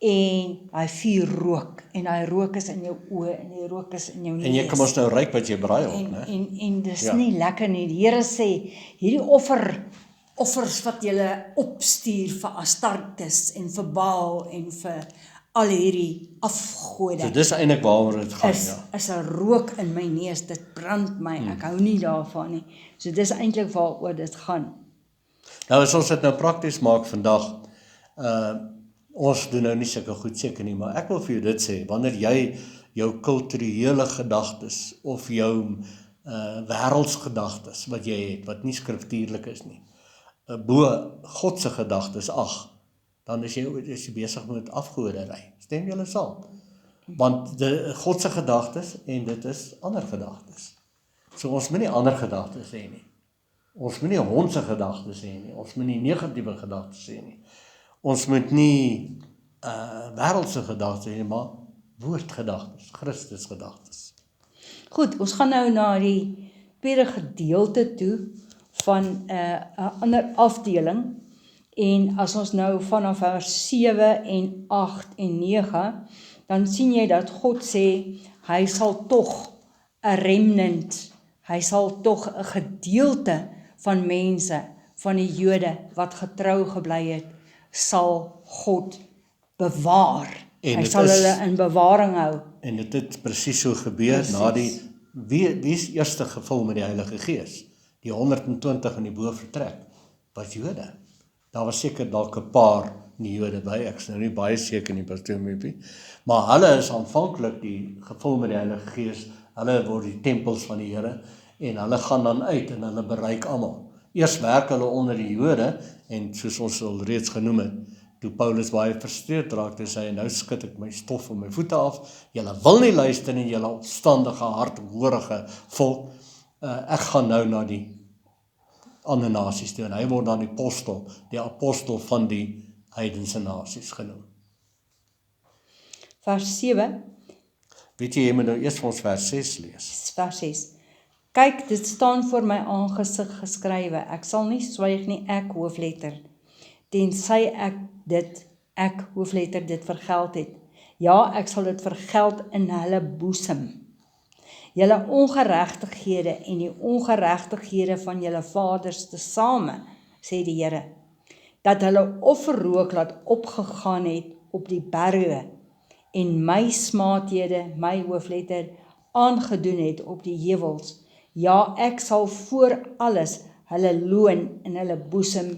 S3: en hy vuur rook, en hy rook is in jou oë en die rook is in jou neus?
S1: En jy kan ons nou ruik wat jy braai op, né?
S3: En dis
S1: Ja.
S3: nie lekker nie. Die Here sê, hierdie offers wat julle opstuur vir Astartes en vir Baal en vir al hierdie afgode,
S1: So dis eintlik waaroor dit gaan,
S3: is,
S1: ja.
S3: is 'n rook in my neus, dit brand my, ek hou nie daarvan nie. So dis eintlik waaroor dit gaan.
S1: Nou as ons dit nou prakties maak vandag, ons doen nou nie sulke goed seker nie, maar ek wil vir jou dit sê, wanneer jy jou kulturele gedagtes of jou wêreldsgedagtes wat jy het, wat nie skriftuurlik is nie, bo God se gedagtes ag, dan is jy besig met afgoderry. Stem julle saam? Want God se gedagtes en dit is ander gedagtes. So ons moet nie ander gedagtes hê nie. Ons moet nie hond se gedagtes hê nie. Ons moet nie negatiewe gedagtes hê nie. Ons moet nie wêreldse gedagtes hê, maar woordgedagtes, Christus gedagtes.
S3: Goed, ons gaan nou na die tweede gedeelte toe van 'n ander afdeling, En as ons nou vanaf vers 7 en 8 en 9, dan sien jy dat God sê, hy sal tog 'n remnant, hy sal tog 'n gedeelte van mense, van die Jode wat getrou gebly het, sal God bewaar.
S1: En
S3: Hy
S1: dit
S3: sal
S1: is-
S3: hulle in bewaring hou.
S1: En dit het presies so gebeur na die, wie is eerste gevul met die Heilige Gees? Die 120 in die bo vertrek, was Jode. Daar was seker dalk 'n paar nie Jode by, ek is nou nie baie seker nie, Pastoor Miepie, maar hulle is aanvanklik die gevul met die Heilige Gees, hulle word die tempels van die Here, en hulle gaan dan uit, en hulle bereik almal. Eers werk hulle onder die Jode, en soos ons al reeds genoem het, toe Paulus baie frustreerd raak, toe sê hy, nou skud ek my stof van my voete af, julle wil nie luister nie, julle opstandige, hardhoorige volk, ek gaan nou na die ander nasies toe, en hy word dan die apostel van die heidense nasies genoem.
S3: Vers 7,
S1: Weet jy moet nou eers vir ons vers 6 lees.
S3: vers 6. Kyk, dit staan voor my aangesig geskrywe, ek sal nie swyg nie, ek hoofletter, tensy ek hoofletter dit vergeld het. Ja, ek sal dit vergeld in hulle boesem. Julle ongeregtighede en die ongeregtighede van julle vaders tesame, sê die Here, dat hulle offerrook laat opgegaan het op die berge en my smaadhede, my hoofletter, aangedoen het op die heuwels. Ja, ek sal voor alles hulle loon in hulle boesem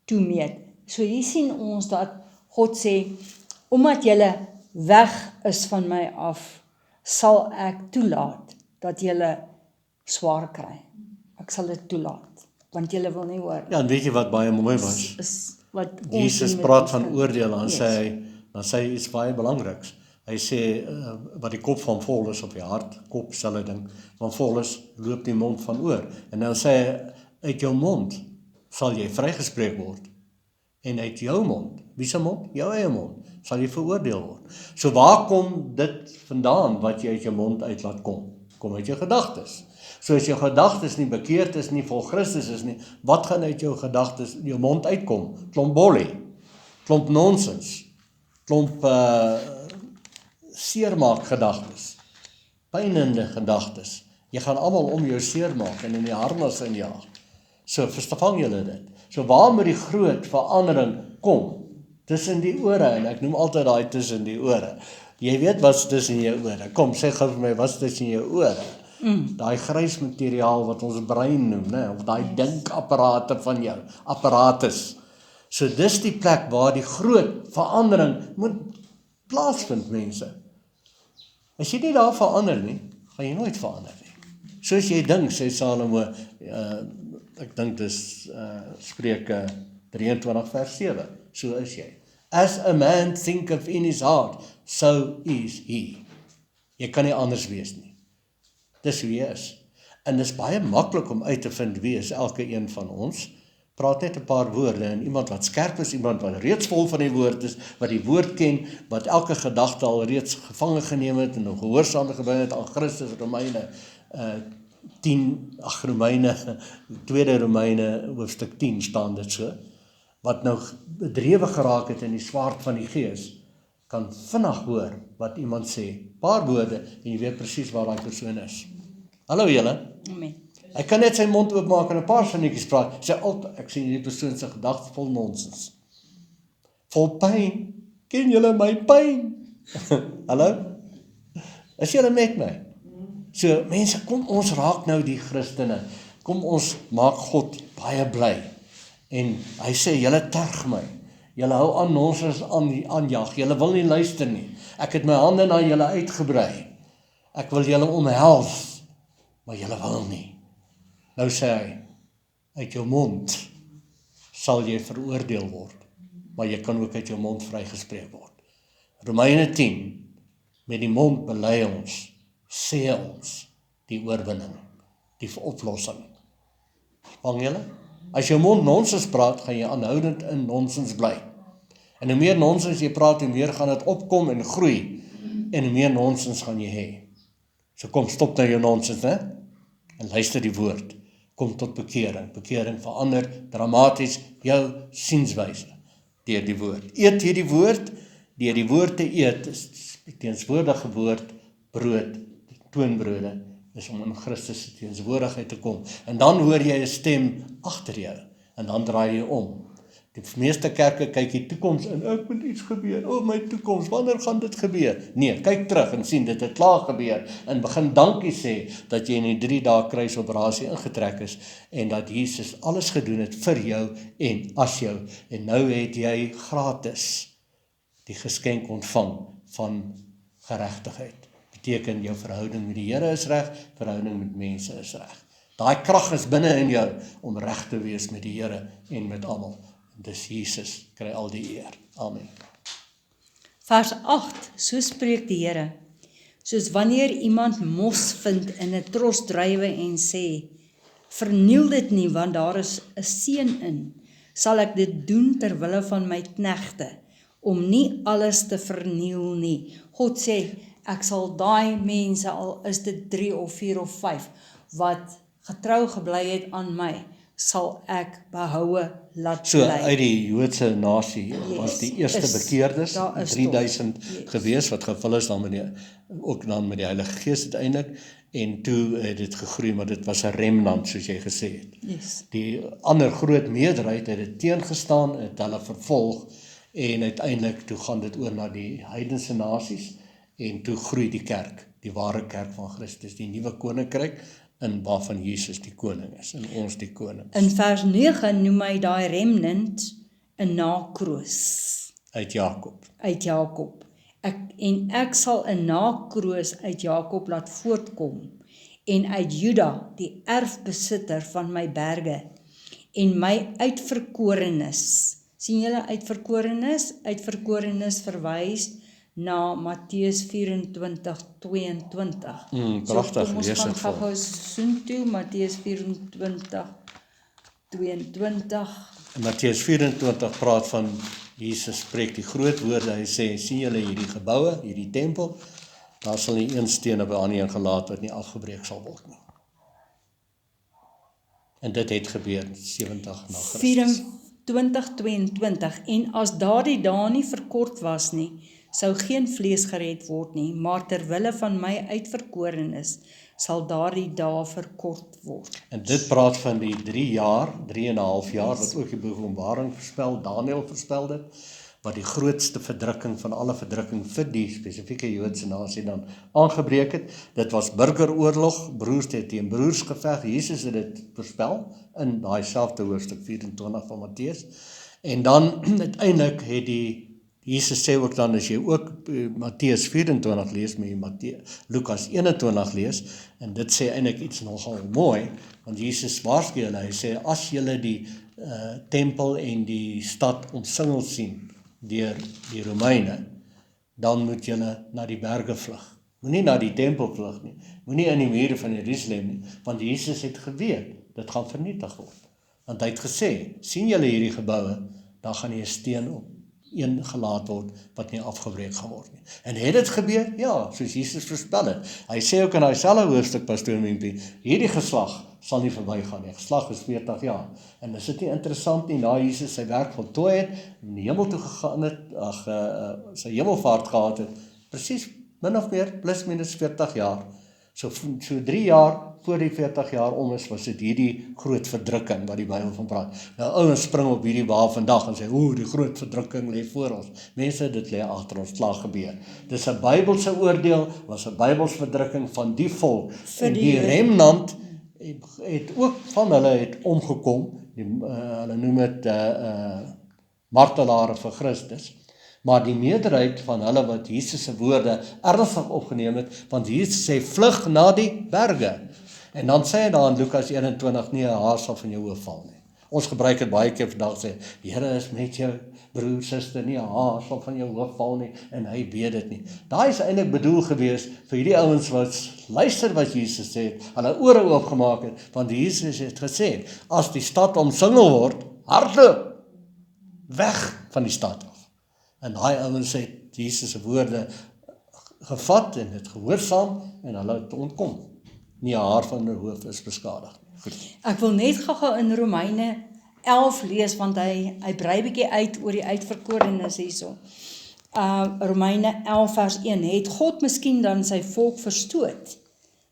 S3: toemeet. So hier sien ons dat God sê, omdat julle weg is van my af, sal ek toelaat dat julle swaar kry. Ek sal dit toelaat, want julle wil nie hoor.
S1: Ja, en weet jy wat baie mooi was?
S3: Is wat ons
S1: Jesus
S3: doen met
S1: praat
S3: ons
S1: van
S3: kind.
S1: oordeel, dan
S3: Yes.
S1: sê hy iets baie belangriks. Hy sê, wat die kop van vol is, op die hart, kop sal hy ding, van vol is, loop die mond van oor. En nou sê hy, uit jou mond sal jy vrygespreek word. En uit jou mond, wie se mond? Jou eie mond, sal jy veroordeel word. So waar kom dit vandaan, wat jy uit jou mond uit laat kom? Kom uit jou gedagtes. So as jou gedagtes nie bekeerd is nie, vol Christus is nie, wat gaan uit jou gedagtes, jou mond uitkom? Klomp bolie, klomp nonsens, klomp seermaak gedagtes, pynende gedagtes. Jy gaan almal om jou seermaak en in die harnas injaag. So verstaan julle dit. So waar moet die groot verandering kom? Tussen die ore, en ek noem altyd daai tussen die ore. Jy weet wat's tussen jou ore. Kom, sê gou vir my, wat's tussen jou ore? Daai grys materiaal wat ons brein noem, né? Of daai dinkapparate van jou, apparatus. So dis die plek waar die groot verandering moet plaasvind, mense. As jy nie daar verander nie, gaan jy nooit verander nie. Soos jy dink, sê Salomo, ek dink dis Spreuke 23 vers 7, so is jy. As a man thinketh in his heart, so is he. Jy kan nie anders wees nie. Dis wie jy is. En dis baie maklik om uit te vind wie is elke een van ons. Praat net 'n paar woorde, en iemand wat skerp is, iemand wat reeds vol van die woord is, wat die woord ken, wat elke gedagte al reeds gevange geneem het en gehoorsaam gebring het aan Christus. Romeine 2 Romeine hoofstuk 10 staan dit so, wat nou bedrewe geraak het in die swaard van die Gees, kan vinnig hoor wat iemand sê, paar woorde, en jy weet presies waar daai persoon is. Hallo julle.
S3: Amen.
S1: Hy kan net sy mond oopmaak en 'n paar sinnetjies praat. Sê altyd, ek sien hierdie persoon se gedagtes vol nonsens. Vol pyn. Ken julle my pyn? Hallo? Is julle met my? So mense, kom ons raak nou die Christene. Kom ons maak God baie bly. En hy sê, julle terg my. Julle hou aan nonsens aanjag. Julle wil nie luister nie. Ek het my hande na julle uitgebrei. Ek wil julle omhels, maar julle wil nie. Nou sê hy, uit jou mond sal jy veroordeel word, maar jy kan ook uit jou mond vrygespreek word. Romeine 10, met die mond bely ons, sê ons die oorwinning, die oplossing. Vang julle? As jou mond nonsens praat, gaan jy aanhoudend in nonsens bly. En hoe meer nonsens jy praat, hoe meer gaan dit opkom en groei, en hoe meer nonsens gaan jy hê. So kom, stop nou jou nonsens, hè? En luister die woord. kom tot bekering. Bekering verander dramaties jou sienswyse deur die woord. Eet hierdie woord, deur die woord te eet, is die teenswoordige woord, brood, toonbrode, is om in Christus se teenswoordigheid te kom. En dan hoor jy 'n stem agter jou, en dan draai jy om. Die meeste kerke kyk die toekoms in, ek moet iets gebeur, my toekoms, wanneer gaan dit gebeur? Nee, kyk terug en sien, dit het klaar gebeur, en begin dankie sê, dat jy in die 3 dae kruisoperasie ingetrek is, en dat Jesus alles gedoen het vir jou, en as jou, en nou het jy gratis die geskenk ontvang van geregtigheid. Beteken jou verhouding met die Here is reg, verhouding met mense is reg. Daai krag is binne in jou, om reg te wees met die Here, en met almal. Dis Jesus, kry al die eer. Amen.
S3: Vers 8, so spreek die Here, soos wanneer iemand mos vind in 'n tros druiwe en sê, verniel dit nie, want daar is 'n seën in, sal ek dit doen ter wille van my knegte, om nie alles te verniel nie. God sê, ek sal daai mense, al is dit 3 of 4 of 5, wat getrou gebly het aan my, sal ek behoue laat
S1: So
S3: bly.
S1: uit die Joodse nasie was die eerste bekeerdes,
S3: daar is
S1: 3000
S3: toch.
S1: gewees, wat gevul is dan ook dan met die Heilige Gees uiteindelik, en toe het dit gegroei, maar dit was 'n remnant, soos jy gesê het.
S3: Yes.
S1: Die ander groot meerderheid het dit teengestaan, het hulle vervolg, en uiteindelik toe gaan dit oor na die heidense nasies, en toe groei die kerk, die ware kerk van Christus, die nuwe koninkryk, in waarvan Jesus die koning is, en ons die konings.
S3: In vers 9 noem hy daai remnant 'n nakroos
S1: Uit Jakob.
S3: uit Jakob. Ek sal 'n nakroos uit Jakob laat voortkom, en uit Juda, die erfbesitter van my berge, en my uitverkorenes. Sien julle uitverkorenes? Uitverkorenes verwys na Matteus 24:22.
S1: Pragtig,
S3: Kom ons
S1: lees
S3: gaan
S1: dit vir
S3: gou soontoe, Matteus 24:22.
S1: En Matteus 24 praat van, Jesus spreek die groot woorde, hy sê, sien julle hierdie geboue, hierdie tempel, daar sal nie een steen op 'n ander een gelaat wat nie afgebreek sal word nie. En dit het gebeur 70 na Christus.
S3: 24:22. En as daardie dae nie verkort was nie, sou geen vlees gered word nie, maar ter wille van my uitverkorenes sal daardie dae verkort word.
S1: En dit praat van die 3 jaar, 3,5 jaar, wat ook die boek Openbaring voorspel, Daniël voorspel dit, wat die grootste verdrukking van alle verdrukking vir die spesifieke Joodse nasie dan aangebreek het. Dit was burgeroorlog, broers teen broers geveg. Jesus het dit voorspel in daai selfde hoofstuk 24 van Matteus. En dan uiteindelik het Jesus sê ook dan, as jy ook Matteus 24 lees, maar jy Lukas 21 lees, en dit sê eintlik iets nogal mooi, want Jesus waarsku hulle, hy sê, as julle die tempel en die stad omsingel sien deur die Romeine, dan moet julle na die berge vlug. Moenie na die tempel vlug nie, moenie in die mure van Jerusalem nie, want Jesus het geweet, dit gaan vernietig word. Want hy het gesê, sien julle hierdie geboue, dan gaan nie 'n steen op een gelaat word, wat nie afgebreek gaan word nie. En het dit gebeur? Ja, soos Jesus voorspel het. Hy sê ook in daai selfe hoofstuk, pastoor Mimpie, hierdie geslag sal nie verbygaan nie. Geslag is 40 jaar. En is dit nie interessant nie, na Jesus sy werk voltooi het, in die hemel toe gegaan het, sy hemelvaart gehad het, presies min of meer, plus minus 40 jaar. So 3 jaar voor die 40 jaar om is, was dit hierdie groot verdrukking wat die Bybel van praat. Nou ouens spring op hierdie wa vandag en sê, die groot verdrukking lê voor ons. Mense, dit lê agter ons, klaar gebeur. Dis 'n Bybelse oordeel, was 'n Bybelse verdrukking van die volk. En die remnant het ook van hulle het omgekom, hulle noem dit martelare vir Christus. Maar die meerderheid van hulle wat Jesus se woorde ernstig opgeneem het, want Jesus sê, vlug na die berge. En dan sê hy daar in Lukas 21, nie 'n haar sal van jou hoof val nie. Ons gebruik het baie keer vandag sê, die Here is met jou broer, suster, nie 'n haar sal van jou hoof val nie, en hy weet dit nie. Daai is eintlik bedoel gewees vir hierdie ouens wat luister wat Jesus sê, hulle ore oopgemaak het, want Jesus het gesê, as die stad omsingel word, hardloop weg van die stad af. En daai ouens het Jesus se woorde gevat en het gehoorsaam en hulle het ontkom. Nie 'n haar van hulle hoof is beskadig nie.
S3: Ek wil net gou in Romeine 11 lees, want hy brei bietjie uit oor die uitverkorenes hierso. Romeine 11 vers 1, het God miskien dan sy volk verstoot?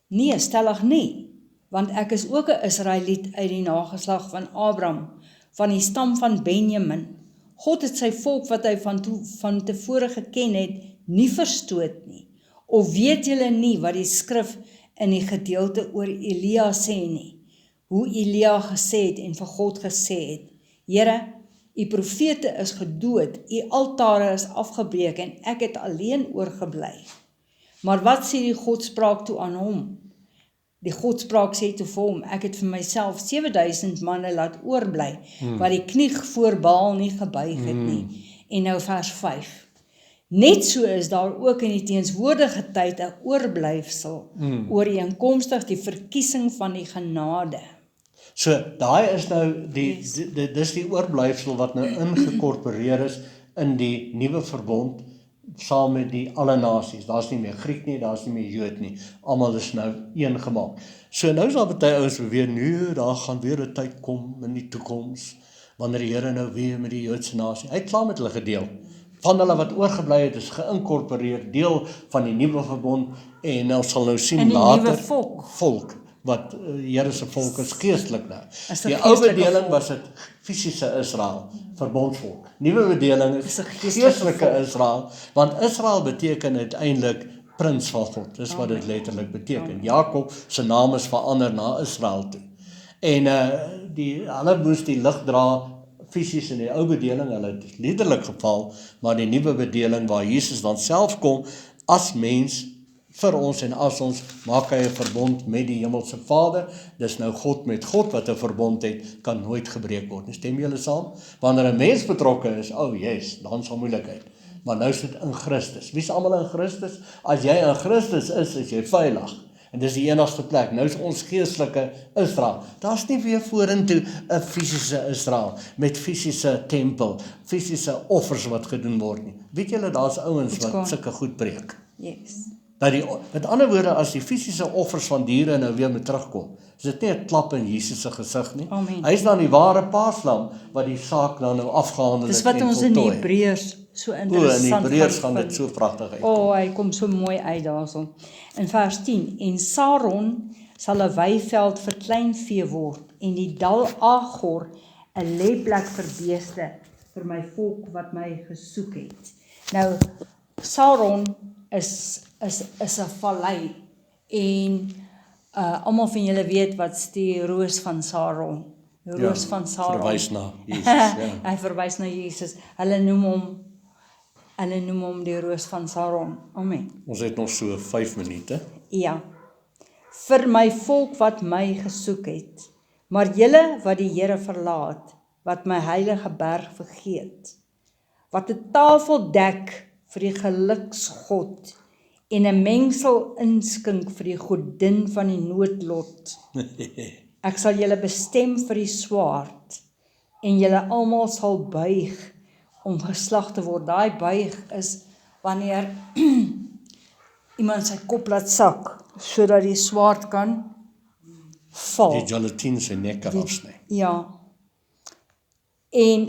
S3: Nee, stellig nie, want ek is ook 'n Israeliet uit die nageslag van Abraham, van die stam van Benjamin. God het sy volk wat hy van tevore geken het, nie verstoot nie. Of weet julle nie wat die skrif in die gedeelte oor Elia sê nie? Hoe Elia gesê het en vir God gesê het, Here, u profete is gedood, u altare is afgebreek en ek het alleen oorgebly. Maar wat sê die godspraak toe aan hom? Die godspraak sê toe vir hom, ek het vir myself 7000 manne laat oorbly, wat die knie voor Baal nie gebuig het nie. En nou vers 5. Net so is daar ook in die teenswoordige tyd 'n oorblyfsel, ooreenkomstig die verkiesing van die genade.
S1: So, daai is nou, dis die oorblyfsel wat nou ingekorporeer is in die nuwe verbond, saam met die alle nasies. Daar's nie meer Griek nie, daar's nie meer Jood nie. Almal is nou een gemaak. So nou is daar baie ouens beweer, nee, daar gaan weer 'n tyd kom in die toekoms, wanneer die Here nou weer met die Joodse nasie. Hy het klaar met hulle gedeel. Van hulle wat oorgebly het, is geïnkorporeer, deel van die nuwe verbond, en ons sal nou sien later, volk, wat Here se volk is geestelik nou. Die ou bedeling was dit fisiese Israel, verbondsvolk. Nuwe bedeling is geestelike Israel, want Israel beteken uiteindelik prins van God, dis wat dit letterlik beteken. Jakob se naam is verander na Israel toe. En hulle moes die lig dra fisies in die ou bedeling, hulle het letterlik geval, maar die nuwe bedeling waar Jesus dan self kom as mens vir ons, en as ons maak hy 'n verbond met die hemelse Vader. Dis nou God met God wat 'n verbond het, kan nooit gebreek word. Stem julle saam? Wanneer 'n mens betrokke is, dan sal moeilikheid. Maar nou is dit in Christus. Wie is almal in Christus? As jy in Christus is jy veilig. En dis die enigste plek. Nou is ons geestelike Israel. Daar's nie weer vorentoe 'n fisiese Israel met fisiese tempel, fisiese offers wat gedoen word nie. Weet julle, daar's ouens wat sulke goed preek.
S3: Yes.
S1: Met ander woorde, as die fisiese offers van diere nou weer moet terugkom, is dit nie 'n klap in Jesus se gesig nie.
S3: Amen.
S1: Hy is dan die ware paaslam wat die saak dan nou afgehandel het.
S3: Dis wat ons in Hebreërs so interessant
S1: in Hebreërs gaan dit so pragtig uit.
S3: Hy kom so mooi uit daarson. In vers 10, en Saron sal 'n weiveld vir klein vee word, en die dal Agor 'n lêplek vir beeste, vir my volk wat my gesoek het. Nou, Saron is 'n vallei, en almal van julle weet wat die roos van Saron. Die roos van Saron.
S1: Verwys na Jesus. Ja.
S3: Hy verwys na Jesus. Hulle noem hom die roos van Saron. Amen.
S1: Ons het nog so 5 minute.
S3: Ja. Vir my volk wat my gesoek het, maar julle wat die Here verlaat, wat my heilige berg vergeet, wat 'n tafel dek vir die geluksgod, en 'n mengsel inskink vir die godin van die noodlot. Ek sal julle bestem vir die swaard, en julle almal sal buig om geslag te word. Daai buig is wanneer iemand sy kop laat sak, sodat die swaard kan val.
S1: Die gelatine se nek kan afsny.
S3: Ja. En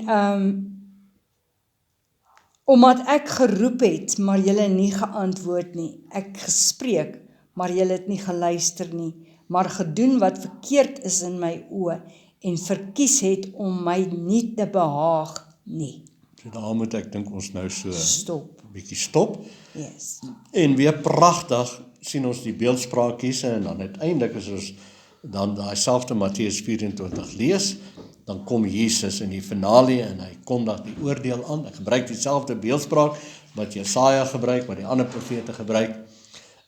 S3: omdat ek geroep het, maar julle nie geantwoord nie. Ek gespreek, maar julle het nie geluister nie. Maar gedoen wat verkeerd is in my oë, en verkies het om my nie te behaag nie.
S1: So daar moet ek dink ons nou so 'n bietjie stop.
S3: Yes.
S1: En weer pragtig sien ons die beeldspraakies, en dan uiteindelik as ons dan daai selfde Matteus 24 lees, dan kom Jesus in die finale en hy kondig die oordeel aan. Hy gebruik dieselfde beeldspraak wat Jesaja gebruik, wat die ander profete gebruik,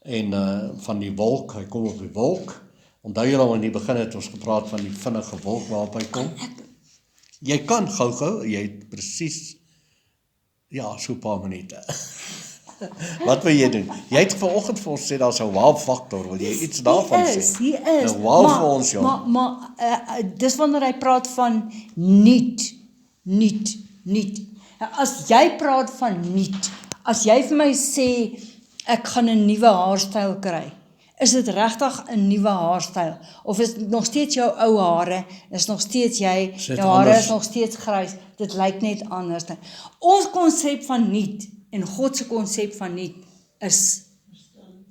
S1: en van die wolk, hy kom op die wolk. Onthou julle al in die begin het ons gepraat van die vinnige wolk waarop hy kom? Jy kan gou, jy het presies, so 'n paar minute. Wat wil jy doen? Jy het vanoggend vir ons sê daar's 'n wow faktor, wil jy iets daarvan sê?
S3: Hier is.
S1: Nou wow vir ons, jong.
S3: Maar dis wanneer hy praat van nuut. As jy praat van nuut, as jy vir my sê ek gaan 'n nuwe haarstyl kry, Is dit regtig 'n nuwe haarstyl? Of is dit nog steeds jou ou hare? Is nog steeds jou hare
S1: anders?
S3: is nog steeds grys. Dit lyk net anders. Ons konsep van nuut en God se konsep van nuut is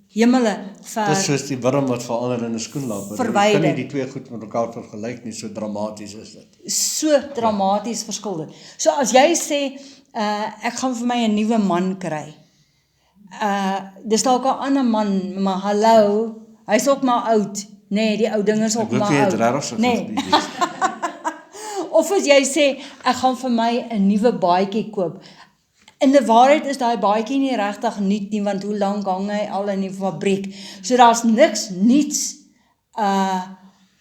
S3: hemele ver.
S1: Dis soos die wurm wat verander in 'n skoenlap. Jy
S3: Verwyder.
S1: kan nie die twee goed met mekaar vergelyk nie, so dramaties is dit.
S3: So dramaties verskil dit. So as jy sê, ek gaan vir my 'n nuwe man kry. Dis dalk 'n ander man, maar hallo, hy's ook maar oud. Nee, die ou ding is ook
S1: Ek
S3: maar
S1: hoop jy het
S3: oud.
S1: regtig so
S3: Nee. Of as jy sê, ek gaan vir my 'n nuwe baadjie koop. In die waarheid is daai baadjie nie regtig nuut nie, want hoe lank hang hy al in die fabriek. So daar's niks nuuts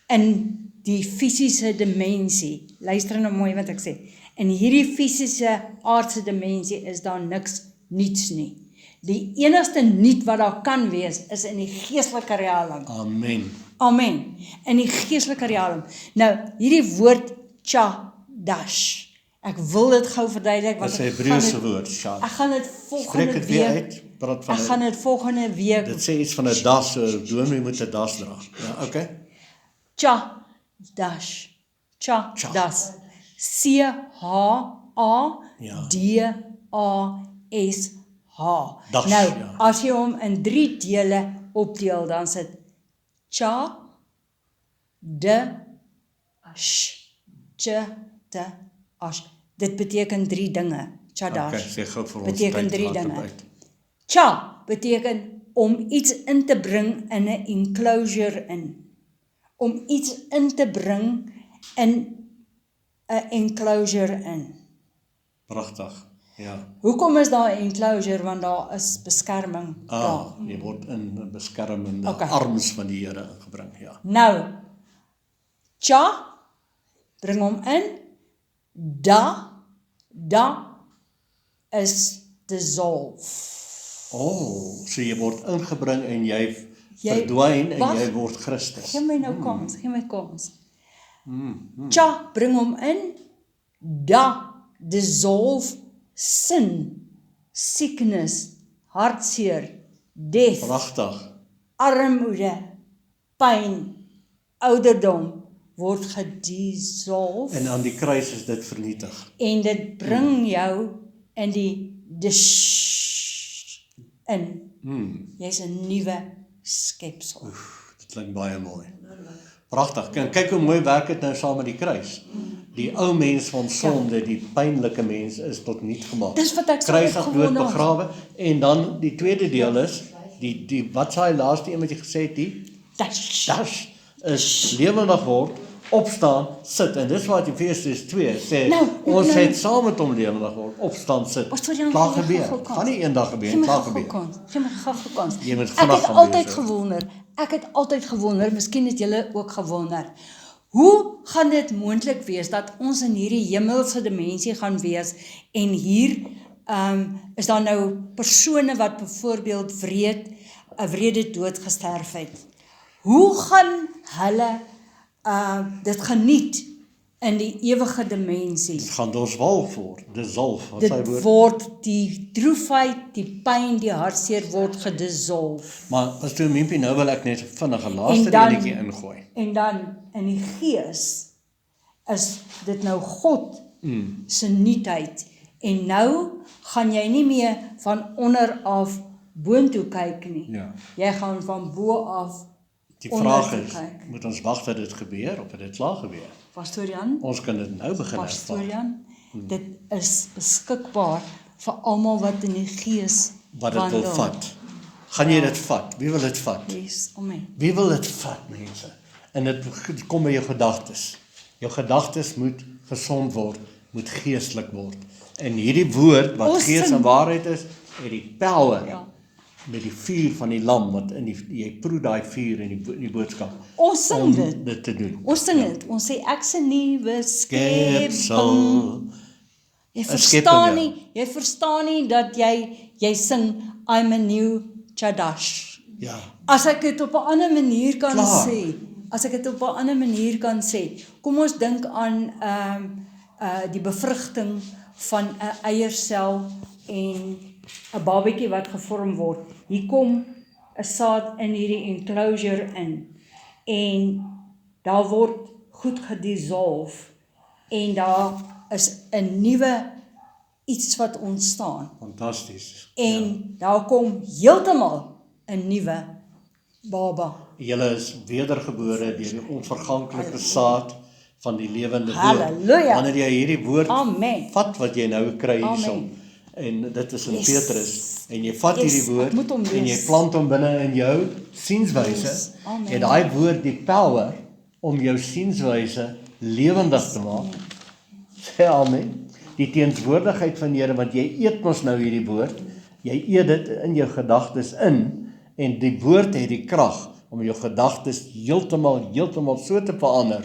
S3: in die fisiese dimensie. Luister nou mooi wat ek sê. In hierdie fisiese aardse dimensie is daar niks nuuts nie. Die enigste nuut wat daar kan wees is in die geestelike riekalm.
S1: Amen.
S3: Amen. In die geestelike riekalm. Nou, hierdie woord chadash. Ek wil dit gou verduidelik
S1: Dit is 'n
S3: ek gaan
S1: Hebreëse
S3: dit-
S1: woord, shad.
S3: Ek gaan dit
S1: Spreek
S3: volgende
S1: dit weer
S3: week.
S1: uit. Praat van
S3: Ek gaan dit volgende week.
S1: dit sê iets van 'n das, so 'n dominee moet 'n das dra. Ja, okay.
S3: Chadash. Chadash. C-H-A-D-A-S-H.
S1: Das,
S3: Nou,
S1: ja.
S3: as jy hom in 3 dele opdeel, dan sit cha, de, sh, ch, te, ash. Dit beteken 3 dinge. Chadash.
S1: Okay, sê gou vir ons
S3: beteken
S1: tyd
S3: 3
S1: laat
S3: dinge.
S1: uit.
S3: Cha beteken om iets in te bring in 'n enclosure in. Om iets in te bring in 'n enclosure in.
S1: Pragtig. Ja.
S3: Hoekom is daar 'n enclosure? Want daar is beskerming daar.
S1: Jy word in 'n beskermende
S3: Okay.
S1: arms van die Here ingebring, ja.
S3: Nou, cha, bring hom in. Da is dissolve.
S1: So jy word ingebring en jy verdwyn en
S3: wag.
S1: jy word Christus.
S3: Gee my nou kans, gee my kans. Cha, bring hom in. Da, dissolve sin, sickness, hartseer, death,
S1: Pragtig.
S3: armoede, pyn, ouderdom word gedissolve
S1: En aan die kruis is dit vernietig.
S3: en dit bring jou in die in. Jy's 'n nuwe skepsel.
S1: Dit klink baie mooi. Pragtig. Kyk hoe mooi werk dit nou saam met die kruis. Die ou mens van sonde, die pynlike mens is tot niet gemaak.
S3: Dis wat ek so
S1: Kruisig, dood,
S3: opgewonde was.
S1: begrawe. En dan die tweede deel is die wat is daai laaste een wat jy gesê het, die das is lewendig word, opstaan, sit. En dis wat Efesiërs 2 sê, ons het saam met hom lewendig word, opstaan, sit. Klaar gebeur. Gaan nie eendag gebeur, klaar gebeur.
S3: Gee my gou kans.
S1: Jy moet
S3: Ek
S1: vinnig
S3: het
S1: gaan
S3: altyd
S1: wees,
S3: gewonder. Ek het altyd gewonder, miskien het julle ook gewonder. Hoe gaan dit moontlik wees dat ons in hierdie hemelse dimensie gaan wees en hier is daar nou persone wat byvoorbeeld 'n wrede dood gesterf het. Hoe gaan hulle dit geniet in die ewige dimensie?
S1: Dit gaan doorswalg word, dissolve, wat sy
S3: Dit
S1: woord.
S3: word die droefheid, die pyn, die hartseer word gedissolf.
S1: Maar pastoor Mimpie, nou wil ek net vinnig 'n laaste
S3: En dan-
S1: enetjie ingooi.
S3: En dan in die gees is dit nou God se nuutheid. En nou gaan jy nie meer van onder af boontoe kyk nie.
S1: Ja.
S3: Jy gaan van bo af
S1: Die
S3: onder
S1: vraag
S3: toe
S1: is,
S3: kyk.
S1: moet ons wag dat dit gebeur of het dit klaar gebeur?
S3: Pastor Jan,
S1: Ons kan dit nou begin
S3: Pastor
S1: ervaar.
S3: Jan, dit is beskikbaar vir almal wat in die gees
S1: Wat dit wil vat. Gaan jy dit vat? Wie wil dit vat?
S3: Yes, amen.
S1: Wie wil dit vat, mense? En dit kom by jou gedagtes. Jou gedagtes moet gesond word, moet geestelik word. En hierdie woord wat
S3: Ons
S1: gees
S3: sing-
S1: en waarheid is, het die power
S3: Ja.
S1: met die vuur van die lam wat in jy proe daai vuur in die boodskap.
S3: Ons sing
S1: om
S3: dit.
S1: te doen.
S3: Ons sing dit. Ons sê ek's 'n nuwe skepsel.
S1: Skepsel.
S3: Jy
S1: skepping,
S3: verstaan
S1: ja.
S3: nie, jy verstaan nie dat jy sing I'm a new chadash.
S1: Ja.
S3: As ek dit op 'n ander manier kan
S1: Klaar.
S3: sê, kom ons dink aan die bevrugting van 'n eiersel en 'n babatjie wat gevorm word. Hier kom 'n saad in hierdie enclosure in en daar word goed gedissolve en daar is 'n nuwe iets wat ontstaan
S1: Fantasties.
S3: en daar kom heeltemal 'n nuwe baba.
S1: Julle is wedergebore deur die onverganklike saad van die lewende woord.
S3: Halleluja.
S1: Wanneer jy hierdie woord
S3: Amen.
S1: vat wat jy nou kry hierso,
S3: Amen.
S1: en dit is in
S3: Yes.
S1: Petrus, en jy vat
S3: Yes,
S1: hierdie woord
S3: ek moet hom
S1: en jy
S3: lees.
S1: plant hom binne in jou sienswyse,
S3: Yes. Amen.
S1: en daai woord die power om jou sienswyse lewendig te maak. Sê amen. Die teenswoordigheid van die Here, want jy eet mos nou hierdie woord, jy eet dit in jou gedagtes in, en die woord het die krag om jou gedagtes heeltemal so te verander,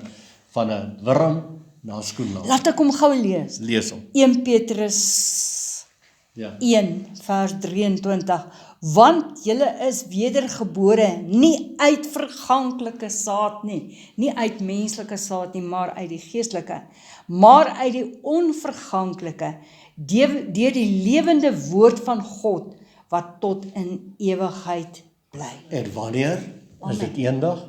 S1: van 'n wurm na 'n skoenlaap.
S3: Laat ek hom gou lees.
S1: Lees hom.
S3: 1 Petrus
S1: Ja.
S3: 1 vers 23, want julle is wedergebore, nie uit verganklike saad nie uit menslike saad nie, maar uit die geestelike, maar uit die onverganklike, deur die lewende woord van God, wat tot in ewigheid bly.
S1: En wanneer? Is dit eendag?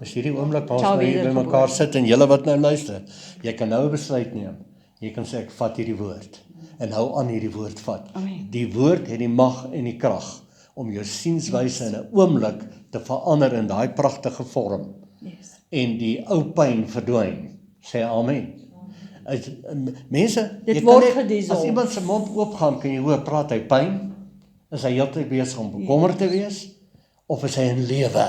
S1: Is hierdie oomblik waar
S3: Sal
S1: ons nou hier by
S3: wedergebore.
S1: mekaar sit en julle wat nou luister, jy kan nou 'n besluit neem. Jy kan sê ek vat hierdie woord en hou aan hierdie woord vat.
S3: Amen.
S1: Die woord het die mag en die krag om jou sienswyse in 'n oomblik te verander in daai pragtige vorm.
S3: Yes.
S1: En die ou pyn verdwyn. Sê amen. Mense,
S3: Dit
S1: jy
S3: word
S1: kan net,
S3: gedissolve.
S1: as iemand se mond oopgaan, kan jy hoor, praat hy pyn? Is hy heeltyd besig om bekommerd te wees? Of is hy in lewe?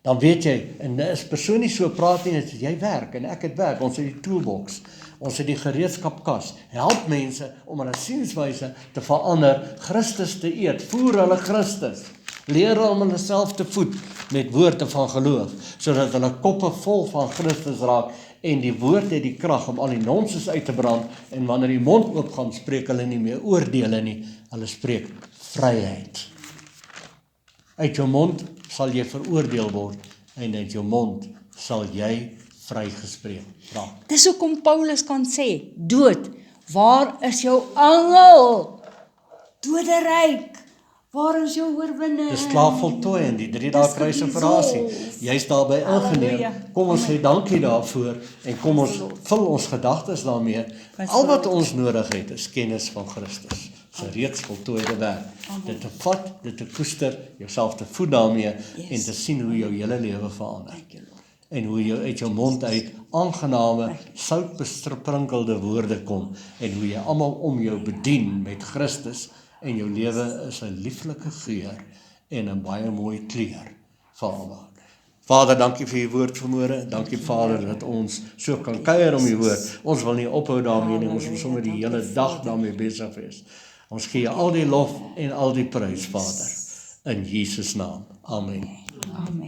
S1: Dan weet jy, en as persoon nie so praat nie, is jy werk en ek het werk, ons het die toolbox, ons het die gereedskapkas, help mense om hulle sienswyse te verander, Christus te eet, voer hulle Christus, leer hulle om hulle self te voed met woorde van geloof, sodat hulle koppe vol van Christus raak, en die woord het die krag om al die nonsens uit te brand, en wanneer die mond oopgaan, spreek hulle nie meer oordeele nie, hulle spreek vryheid. Uit jou mond sal jy veroordeel word, en uit jou mond sal jy vrygespreek raak.
S3: Dis hoekom Paulus kan sê, dood, waar is jou angel? Doderyk, waar is jou oorwinning?
S1: Dis klaar voltooi in die 3 dae
S3: Dis
S1: kruisoperasie.
S3: gedissolve.
S1: Jy's daarby ingeneem.
S3: Halleluja.
S1: Kom ons sê dankie daarvoor en kom ons vul ons gedagtes daarmee. Al wat ons nodig het is kennis van Christus. Sy reeds voltooide werk. Dit te vat, dit te koester, jouself te voed daarmee en te sien hoe jou hele lewe verander. En hoe jy uit jou mond uit aangename, soutbesprinkelde woorde kom en hoe jy almal om jou bedien met Christus en jou lewe is 'n lieflike geur en 'n baie mooi kleur vir almal. Vader, dankie vir u woord vanmôre. Dankie Vader dat ons so kan kuier om u woord. Ons wil nie ophou daarmee nie. Ons wil sommer die hele dag daarmee besig wees. Ons gee al die lof en al die prys, Vader. In Jesus naam. Amen.
S3: Amen.